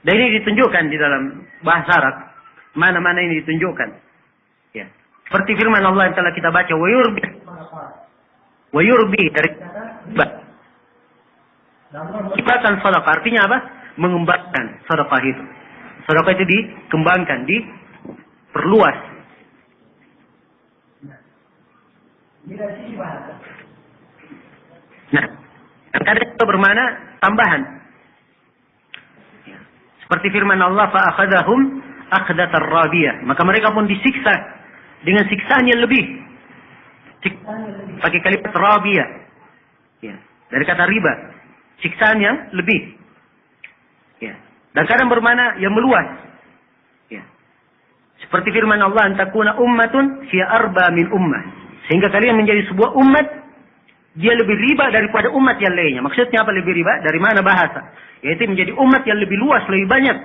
Dan ini ditunjukkan di dalam bahasa Arab. Mana-mana ini ditunjukkan. Ya. Seperti firman Allah yang telah kita baca. Wa yurbi dari sifatan sedekah. Artinya apa? Mengembangkan sedekah itu. Sedekah itu dikembangkan, diperluas. Nah, kadang itu bermakna tambahan. Seperti firman Allah, فَأَخَذَهُمْ أَخْذَةَ الرَّابِيَةِ. Maka mereka pun disiksa dengan siksaan yang lebih. Pakai kalimat rabiyah. Ya. Dari kata riba. Siksaan yang lebih. Ya. Dan kadang bermakna yang meluas. Ya. Seperti firman Allah, antakuna ummatun hiya arba min ummah. Sehingga kalian menjadi sebuah umat, dia lebih riba daripada umat yang lainnya. Maksudnya apa lebih riba? Dari mana bahasa? Yaitu menjadi umat yang lebih luas, lebih banyak.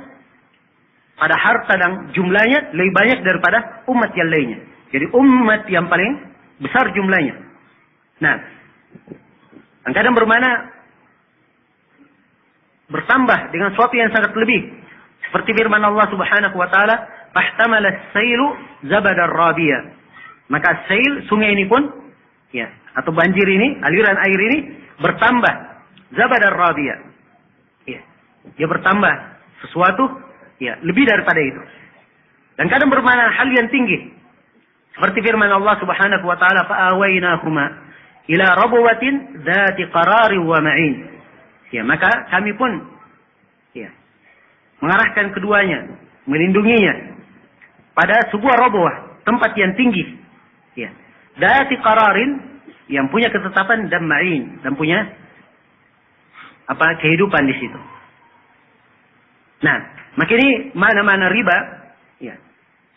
Pada harta dan jumlahnya lebih banyak daripada umat yang lainnya. Jadi umat yang paling besar jumlahnya. Nah, kadang bermakna bertambah dengan sesuatu yang sangat lebih. Seperti firman Allah Subhanahu wa taala, "Fahtamala as-sailu zabadar rabiyah." Maka sail sungai ini pun ya, atau banjir ini, aliran air ini bertambah. Zabadar rabiya. Ya. Dia bertambah sesuatu ya, lebih daripada itu. Dan kadang bermakna hal yang tinggi. Seperti firman Allah Subhanahu wa taala, "Fa'awaynahuma ila rabwatin dzati qararin wa ma'in." Ya, maka kami pun ya, mengarahkan keduanya, melindunginya pada sebuah rabwah, tempat yang tinggi. Ya. Dzati qararin, yang punya ketetapan, dan ma'in, dan punya kehidupan di situ. Nah, maka ini mana-mana riba ya,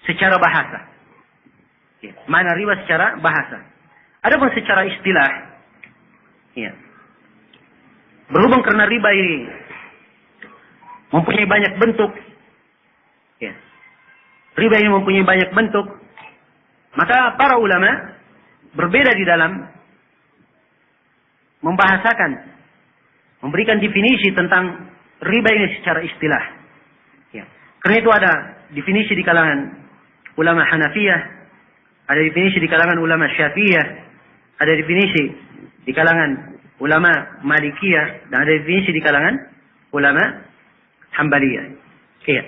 secara bahasa. Ya, mana riba secara bahasa. Adapun secara istilah, ya, berhubung karena riba ini mempunyai banyak bentuk, ya, riba ini mempunyai banyak bentuk, maka para ulama berbeda di dalam membahasakan, memberikan definisi tentang riba ini secara istilah. Ya. Karena itu ada definisi di kalangan ulama Hanafiyah, ada definisi di kalangan ulama Syafi'iyah, ada definisi di kalangan ulama Malikiyah, dan ada definisi di kalangan ulama Hambaliyah. Iya.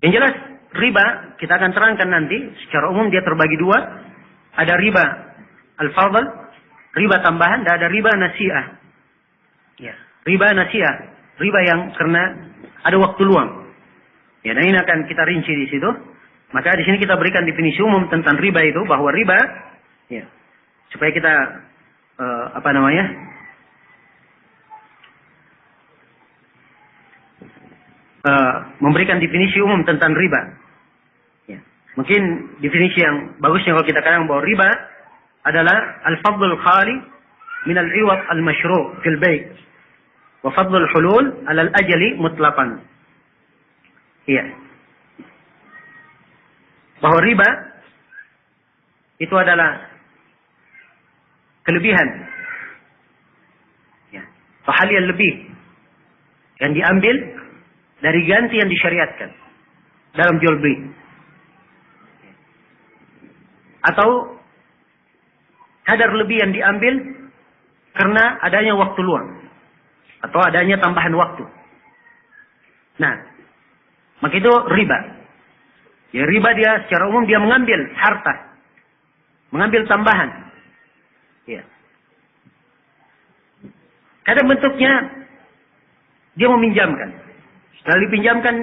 Yang jelas riba kita akan terangkan nanti secara umum dia terbagi dua. Ada riba al-fadl, riba tambahan, dan ada riba nasi'ah. Ya, riba nasi'ah, riba yang karena ada waktu luang. Ya, dan ini akan kita rinci di situ. Maka di sini kita berikan definisi umum tentang riba itu, bahwa riba, ya, supaya kita memberikan definisi umum tentang riba. Ya. Mungkin definisi yang bagusnya kalau kita katakan bahwa riba adalah al-fadlul khali min al-iwad al-mashru' fil bay' wa fadlul hulul ala al-ajali mutlaqan. Iya. Bahwa riba itu adalah kelebihan, ya, atau hal yang lebih yang diambil dari ganti yang disyariatkan dalam jual beli, atau kadar lebih yang diambil karena adanya waktu luang atau adanya tambahan waktu. Nah, maka itu riba. Ya, riba dia secara umum dia mengambil harta, mengambil tambahan. Ya. Kadang bentuknya dia meminjamkan. Setelah dipinjamkan,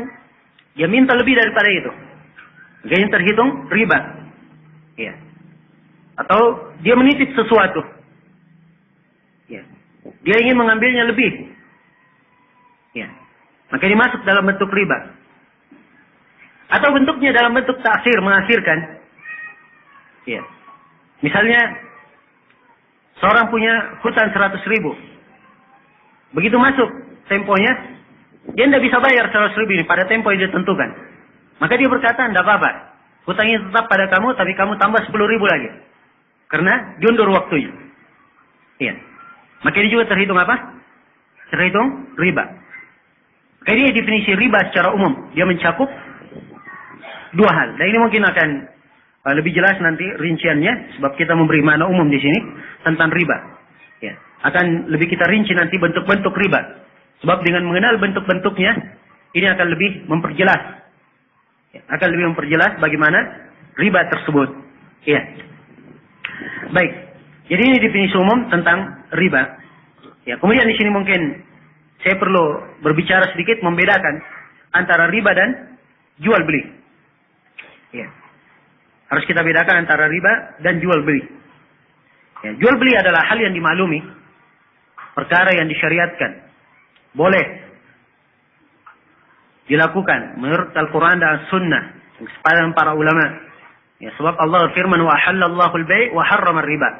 dia minta lebih daripada itu. Maka yang terhitung riba. Ya. Atau dia menitip sesuatu. Ya. Dia ingin mengambilnya lebih. Ya. Maka ini masuk dalam bentuk riba. Atau bentuknya dalam bentuk taksir, mengakhirkan. Ya. Misalnya, seorang punya hutang 100.000. Begitu masuk temponya, dia tidak bisa bayar 100.000 ini pada tempo yang ditentukan. Maka dia berkata, tidak apa-apa. Hutangnya tetap pada kamu, tapi kamu tambah 10.000 lagi. Karena diundur waktunya. Ya. Maka ini juga terhitung apa? Terhitung riba. Maka ini definisi riba secara umum. Dia mencakup dua hal. Dan ini mungkin akan lebih jelas nanti rinciannya, sebab kita memberi makna umum di sini tentang riba. Ya. Akan lebih kita rinci nanti bentuk-bentuk riba. Sebab dengan mengenal bentuk-bentuknya, ini akan lebih memperjelas. Ya. Akan lebih memperjelas bagaimana riba tersebut. Ya. Baik. Jadi ini definisi umum tentang riba. Ya. Kemudian di sini mungkin saya perlu berbicara sedikit membedakan antara riba dan jual beli. Ya. Harus kita bedakan antara riba dan jual beli. Ya, jual beli adalah hal yang dimaklumi, perkara yang disyariatkan, boleh dilakukan menurut Al-Quran dan Sunnah, kesepakatan para ulama. Ya, sebab Allah firman, wa halallahu al-bay' wa harrama riba.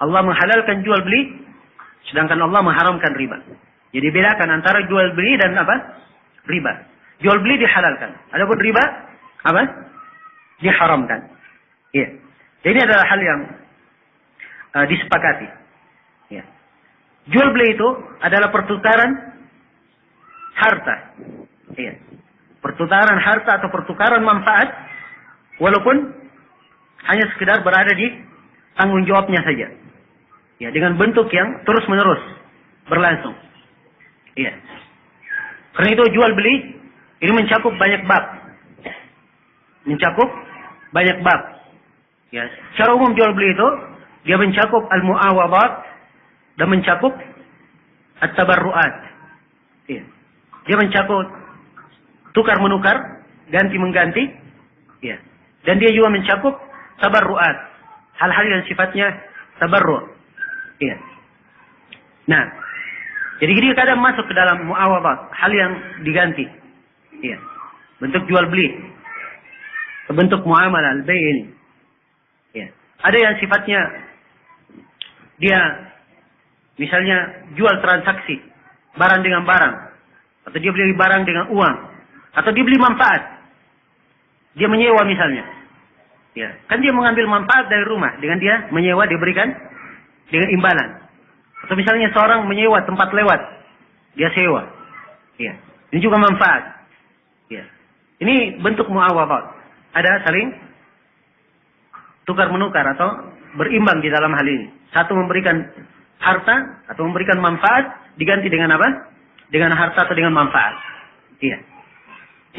Allah menghalalkan jual beli, sedangkan Allah mengharamkan riba. Jadi bedakan antara jual beli dan apa? Riba. Jual beli dihalalkan. Adapun riba apa? Diharamkan. Ya. Jadi ini adalah hal yang disepakati. Ya. Jual beli itu adalah pertukaran harta. Ya. Pertukaran harta atau pertukaran manfaat, walaupun hanya sekedar berada di tanggung jawabnya saja. Ya, dengan bentuk yang terus-menerus berlangsung. Iya. Karena itu jual beli ini mencakup banyak bab. Mencakup banyak bab. Ya, secara umum jual beli itu dia mencakup al-mu'awadhat dan mencakup at-tabarruat. Iya. Dia mencakup tukar menukar, ganti mengganti. Iya. Dan dia juga mencakup tabarruat. Hal-hal yang sifatnya tabarru'. Iya. Nah, jadi dia kadang masuk ke dalam mu'awadhat, hal yang diganti. Iya. Bentuk jual beli. Bentuk muamalah al-bay' ini. Iya. Ada yang sifatnya dia misalnya jual transaksi barang dengan barang, atau dia beli barang dengan uang, atau dia beli manfaat. Dia menyewa misalnya. Ya, kan dia mengambil manfaat dari rumah dengan dia menyewa, dia berikan dengan imbalan. Atau misalnya seorang menyewa tempat lewat, dia sewa. Ya, ini juga manfaat. Ya, ini bentuk mu'awadhat. Ada saling tukar menukar atau berimbang di dalam hal ini. Satu memberikan harta atau memberikan manfaat diganti dengan apa? Dengan harta atau dengan manfaat. Iya.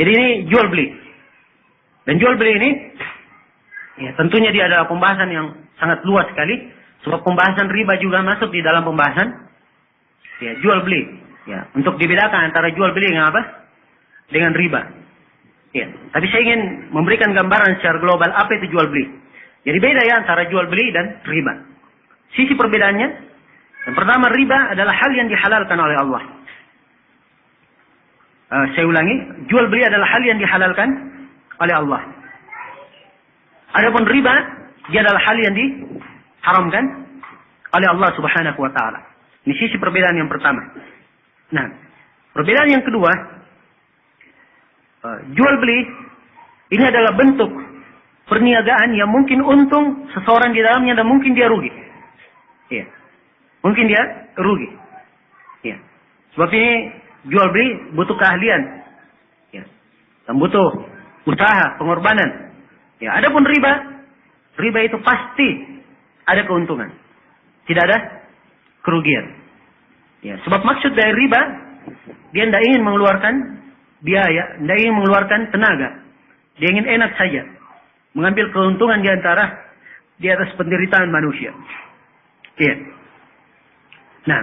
Jadi ini jual beli. Dan jual beli ini ya, tentunya dia adalah pembahasan yang sangat luas sekali. Sebab pembahasan riba juga masuk di dalam pembahasan ya, jual beli. Ya, untuk dibedakan antara jual beli dengan apa? Dengan riba. Ya, tapi saya ingin memberikan gambaran secara global apa itu jual beli. Jadi beda ya antara jual beli dan riba. Sisi perbedaannya, yang pertama riba adalah hal yang dihalalkan oleh Allah. Saya ulangi, jual beli adalah hal yang dihalalkan oleh Allah. Adapun riba, dia adalah hal yang diharamkan oleh Allah Subhanahu wa taala. Ini sisi perbedaan yang pertama. Nah, perbedaan yang kedua, jual beli ini adalah bentuk perniagaan yang mungkin untung seseorang di dalamnya dan mungkin dia rugi. Iya. Mungkin dia rugi. Iya. Sebab ini jual beli butuh keahlian. Ya. Dan butuh usaha, pengorbanan. Ya, adapun riba itu pasti ada keuntungan. Tidak ada kerugian. Ya, sebab maksud dari riba dia tidak ingin mengeluarkan biaya, tidak ingin mengeluarkan tenaga. Dia ingin enak saja. Mengambil keuntungan di atas penderitaan manusia. Iya. Nah,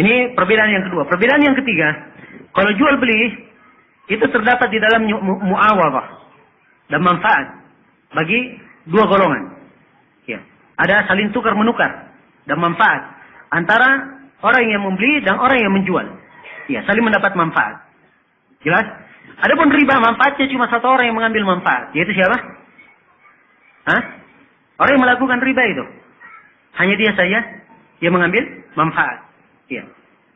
ini perbedaan yang kedua. Perbedaan yang ketiga, kalau jual beli itu terdapat di dalam mu'awadhah dan manfaat bagi dua golongan. Ya. Ada saling tukar menukar dan manfaat antara orang yang membeli dan orang yang menjual. Ya, saling mendapat manfaat. Jelas? Adapun riba manfaatnya cuma satu orang yang mengambil manfaat, yaitu siapa? Hah? Orang yang melakukan riba itu hanya dia saja yang mengambil manfaat. Ya.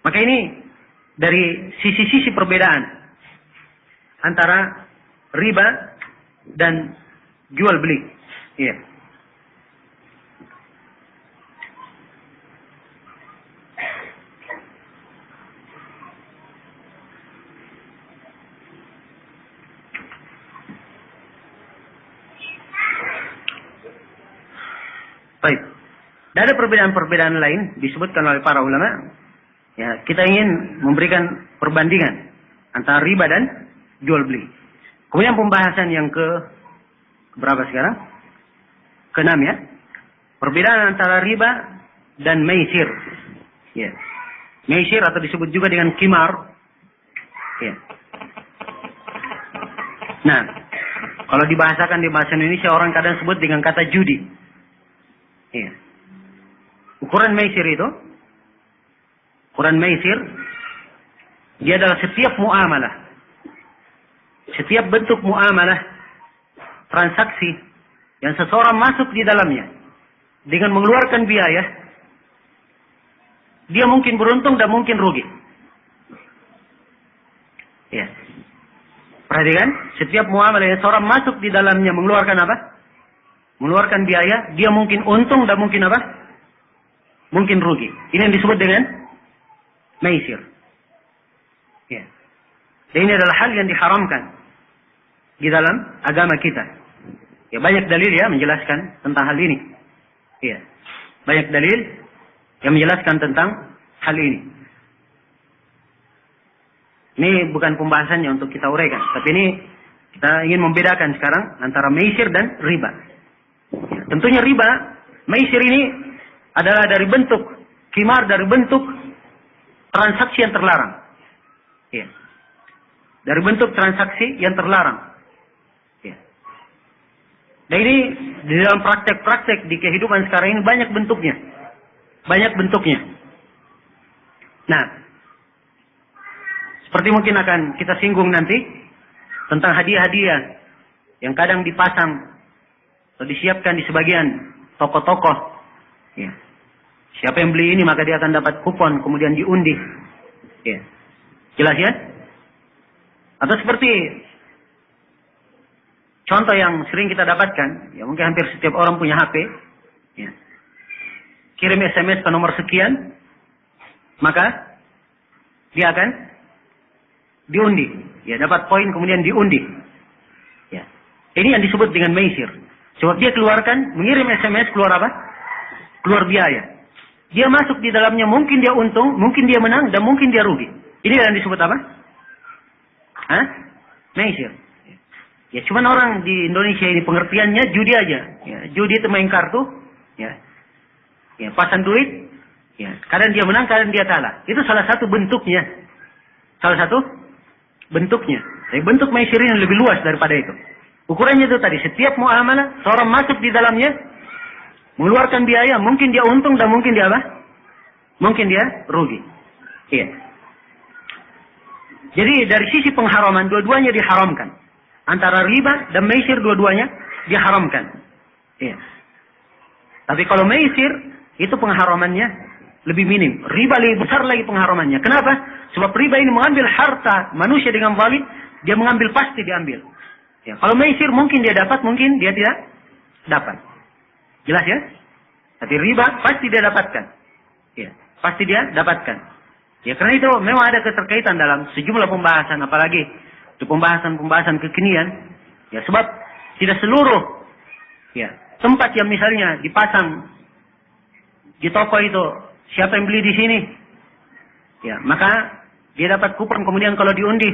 Maka ini dari sisi-sisi perbedaan antara riba dan jual beli. Ya. Baik. Dan ada perbedaan-perbedaan lain disebutkan oleh para ulama. Ya, kita ingin memberikan perbandingan antara riba dan jual beli. Kemudian pembahasan yang berapa sekarang? Ke-6 ya. Perbedaan antara riba dan maisir. Ya. Maisir atau disebut juga dengan qimar. Ya. Nah, kalau dibahasakan di bahasa Indonesia orang kadang sebut dengan kata judi. Ya. Ukuran maisir itu, dia adalah setiap muamalah, setiap bentuk muamalah, transaksi yang seseorang masuk di dalamnya dengan mengeluarkan biaya, dia mungkin beruntung dan mungkin rugi. Ya. Perhatikan, setiap muamalah yang seseorang masuk di dalamnya mengeluarkan apa? Mengeluarkan biaya, dia mungkin untung dan mungkin apa? Mungkin rugi. Ini yang disebut dengan maisir. Ya. Dan ini adalah hal yang diharamkan di dalam agama kita. Ya, banyak dalil ya menjelaskan tentang hal ini. Ya, banyak dalil yang menjelaskan tentang hal ini. Ini bukan pembahasannya untuk kita uraikan, tapi ini kita ingin membedakan sekarang antara maisir dan riba. Ya, tentunya riba, maisir ini adalah dari bentuk qimar, dari bentuk transaksi yang terlarang. Ya. Dari bentuk transaksi yang terlarang. Ya. Dan ini di dalam praktek-praktek di kehidupan sekarang ini banyak bentuknya. Banyak bentuknya. Nah, seperti mungkin akan kita singgung nanti tentang hadiah-hadiah yang kadang dipasang atau disiapkan di sebagian toko-toko. Ya. Siapa yang beli ini maka dia akan dapat kupon kemudian diundi. Ya. Jelas ya? Atau seperti contoh yang sering kita dapatkan, ya mungkin hampir setiap orang punya HP, ya. Kirim SMS ke nomor sekian, maka dia akan diundi, ya dapat poin kemudian diundi. Ya. Ini yang disebut dengan maisir. Sebab dia keluarkan, mengirim SMS keluar apa? Keluar biaya. Dia masuk di dalamnya, mungkin dia untung, mungkin dia menang, dan mungkin dia rugi. Ini yang disebut apa? Hah? Maisir. Ya cuman orang di Indonesia ini pengertiannya judi aja. Ya, judi itu main kartu. Ya. Ya, pasang duit. Ya, kadang dia menang, kadang dia kalah. Itu salah satu bentuknya. Salah satu bentuknya. Tapi bentuk maisir ini lebih luas daripada itu. Ukurannya itu tadi, setiap muamalah seorang masuk di dalamnya, mengeluarkan biaya, mungkin dia untung dan mungkin dia apa? Mungkin dia rugi. Iya. Jadi dari sisi pengharaman, dua-duanya diharamkan. Antara riba dan maisir dua-duanya diharamkan. Iya. Tapi kalau maisir, itu pengharamannya lebih minim. Riba lebih besar lagi pengharamannya. Kenapa? Sebab riba ini mengambil harta manusia dengan zalim, dia mengambil pasti diambil. Ya, kalau maisir mungkin dia dapat, mungkin dia tidak dapat. Jelas ya? Tapi riba pasti dia dapatkan. Ya, pasti dia dapatkan. Ya, karena itu memang ada keterkaitan dalam sejumlah pembahasan, apalagi di pembahasan-pembahasan kekinian. Ya, sebab tidak seluruh ya tempat yang misalnya dipasang di toko itu, siapa yang beli di sini, ya maka dia dapat kupon kemudian kalau diundi,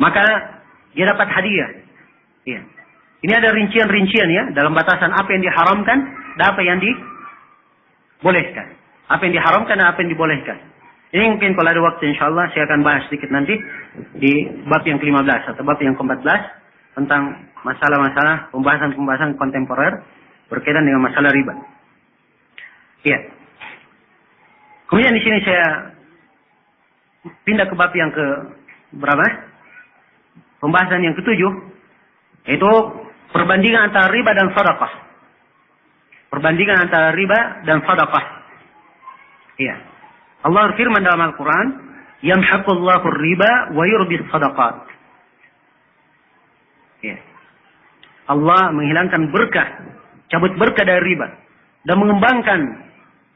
maka dia dapat hadiah. Ya. Ini ada rincian-rincian ya dalam batasan apa yang diharamkan dan apa yang dibolehkan. Apa yang diharamkan dan apa yang dibolehkan. Ini mungkin kalau ada waktu insyaallah saya akan bahas sedikit nanti di bab yang ke-15 atau bab yang ke-14 tentang masalah-masalah pembahasan-pembahasan kontemporer berkaitan dengan masalah riba. Iya. Kemudian di sini saya pindah ke bab yang ke berapa? Pembahasan yang ke-7, yaitu perbandingan antara riba dan sedekah. Perbandingan antara riba dan sedekah. Iya. Allah berfirman dalam Al-Quran, "Yamhaqullahu riba wa yurbi sadaqat." Iya. Allah menghilangkan berkah, cabut berkah dari riba dan mengembangkan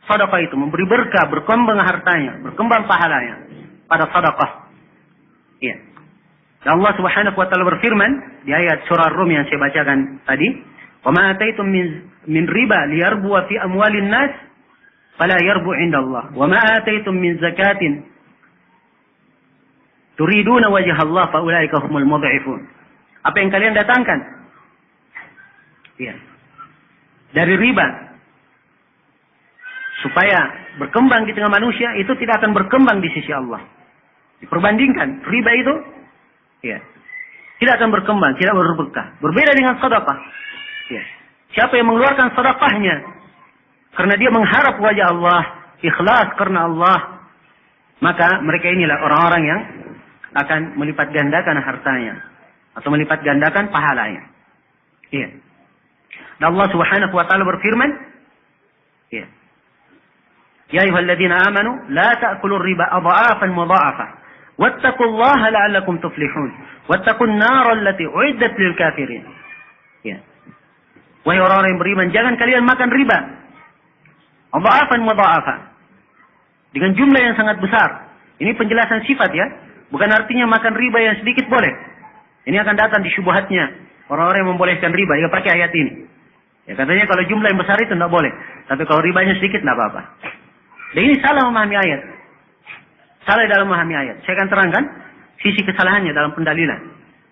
sedekah itu, memberi berkah, berkembang hartanya, berkembang pahalanya pada sedekah. Iya. Dan Allah Subhanahu wa taala berfirman di ayat surah Rum yang saya bacakan tadi, "Wa ma ataitum min riba liyarbu fi amwalin nas fala yarbu 'inda Allah. Wa ma ataitum min zakatin turiduna wajha Allah fa ulaika humul mudha'ifun." Apa yang kalian datangkan? Iya. Dari riba supaya berkembang di tengah manusia, itu tidak akan berkembang di sisi Allah. Diperbandingkan riba itu ya, tidak akan berkembang, tidak berberkah. Berbeda dengan sedekah. Ya. Siapa yang mengeluarkan sedekahnya karena dia mengharap wajah Allah, ikhlas karena Allah, maka mereka inilah orang-orang yang akan melipat gandakan hartanya atau melipat gandakan pahalanya. Ya. Dan Allah Subhanahu wa taala berfirman, ya. Ya ayyuhalladzina amanu la ta'kulur riba adha'afan mudha'afa wattaqullaha la'allakum tuflihun wattaqun nar allati uiddat lil kafirin. Ya. Wahai orang-orang yang beriman, jangan kalian makan riba adha'afan mudha'afa, dengan jumlah yang sangat besar. Ini penjelasan sifat ya, bukan artinya makan riba yang sedikit boleh. Ini akan datang di syubhatnya orang-orang yang membolehkan riba dia pakai ayat ini. Ya katanya kalau jumlah yang besar itu tidak boleh, tapi kalau ribanya sedikit tidak apa-apa. Dan ini salah memahami ayat. Salah dalam memahami ayat. Saya akan terangkan sisi kesalahannya dalam pendalilan.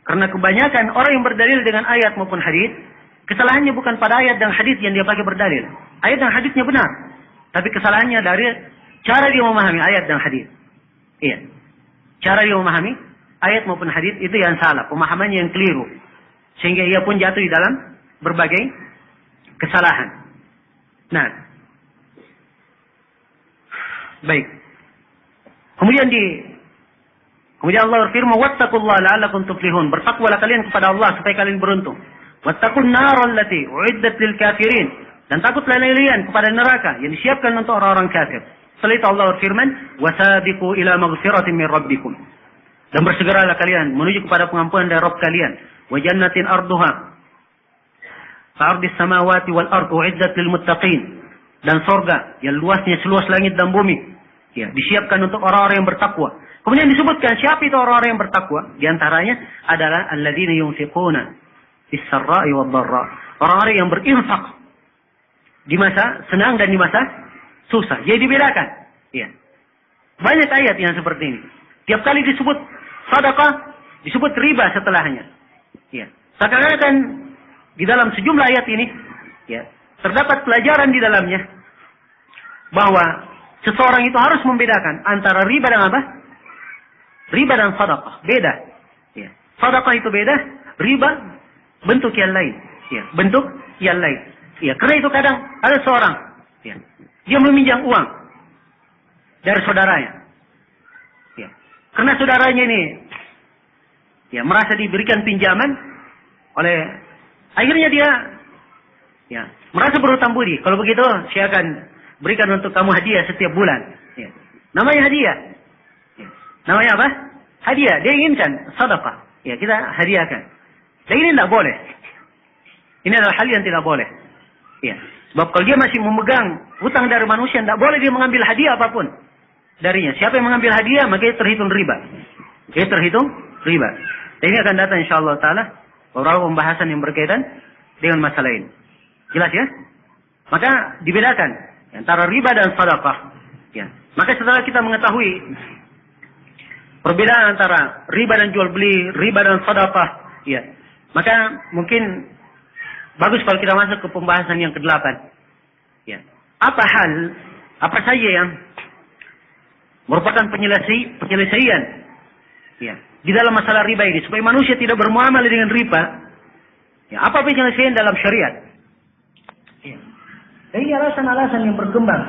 Karena kebanyakan orang yang berdalil dengan ayat maupun hadis, kesalahannya bukan pada ayat dan hadis yang dia pakai berdalil. Ayat dan hadisnya benar, tapi kesalahannya dari cara dia memahami ayat dan hadis. Iya. Cara dia memahami ayat maupun hadis itu yang salah, pemahamannya yang keliru. Sehingga ia pun jatuh di dalam berbagai kesalahan. Nah, baik. Kemudian Allah berfirman, "Wattaqullaha la'allakum tuflihun." Bertakwalah kalian kepada Allah supaya kalian beruntung. "Wattaqun nar allati uiddat lil kafirin." Dan takutlah kalian kepada neraka yang disiapkan untuk orang-orang kafir. Setelah itu Allah berfirman, "Wasabiqu ila maghfiratin min rabbikum." Dan bersegeralah kalian menuju kepada pengampunan dari Rabb kalian. "Wa jannatin arduha ka'ardis samawati wal ardu uiddat lil muttaqin." Dan sorga yang luasnya seluas langit dan bumi, ya, disiapkan untuk orang-orang yang bertakwa. Kemudian disebutkan siapa itu orang-orang yang bertakwa? Di antaranya adalah alladzina yunfiquna fis-sarra'i wad-dharra. Orang-orang yang berinfak di masa senang dan di masa susah. Jadi dibedakan. Ya. Banyak ayat yang seperti ini. Tiap kali disebut sedekah, disebut riba setelahnya. Ya. Seakan-akan di dalam sejumlah ayat ini, ya, terdapat pelajaran di dalamnya bahwa seseorang itu harus membedakan antara riba dan apa? Riba dan sedekah. Beda. Ya. Sedekah itu beda, riba bentuk yang lain. Ya. Bentuk yang lain. Ya, karena itu kadang ada seorang, ya, dia meminjam uang dari saudaranya. Ya. Karena saudaranya ini, ya, merasa diberikan pinjaman oleh, akhirnya dia, ya, merasa berhutang budi. Kalau begitu, saya akan berikan untuk kamu hadiah setiap bulan. Ya. Namanya hadiah. Ya. Namanya apa? Hadiah. Dia inginkan sedekah. Ya, kita hadiahkan. Dan ini tidak boleh. Ini adalah hal yang tidak boleh. Ya. Sebab kalau dia masih memegang hutang dari manusia, tidak boleh dia mengambil hadiah apapun darinya. Siapa yang mengambil hadiah, maka itu terhitung riba. Itu terhitung riba. Dan ini akan datang insyaAllah ta'ala beberapa pembahasan yang berkaitan dengan masalah ini. Jelas ya? Maka dibedakan antara riba dan sedekah. Ya. Maka setelah kita mengetahui perbedaan antara riba dan jual beli, riba dan sedekah, ya, maka mungkin bagus kalau kita masuk ke pembahasan yang ke-8. Ya. Apa saja yang merupakan penyelesaian, ya, di dalam masalah riba ini supaya manusia tidak bermuamalah dengan riba. Ya, apa penyelesaian dalam syariat? Ya. Dan ini alasan-alasan yang berkembang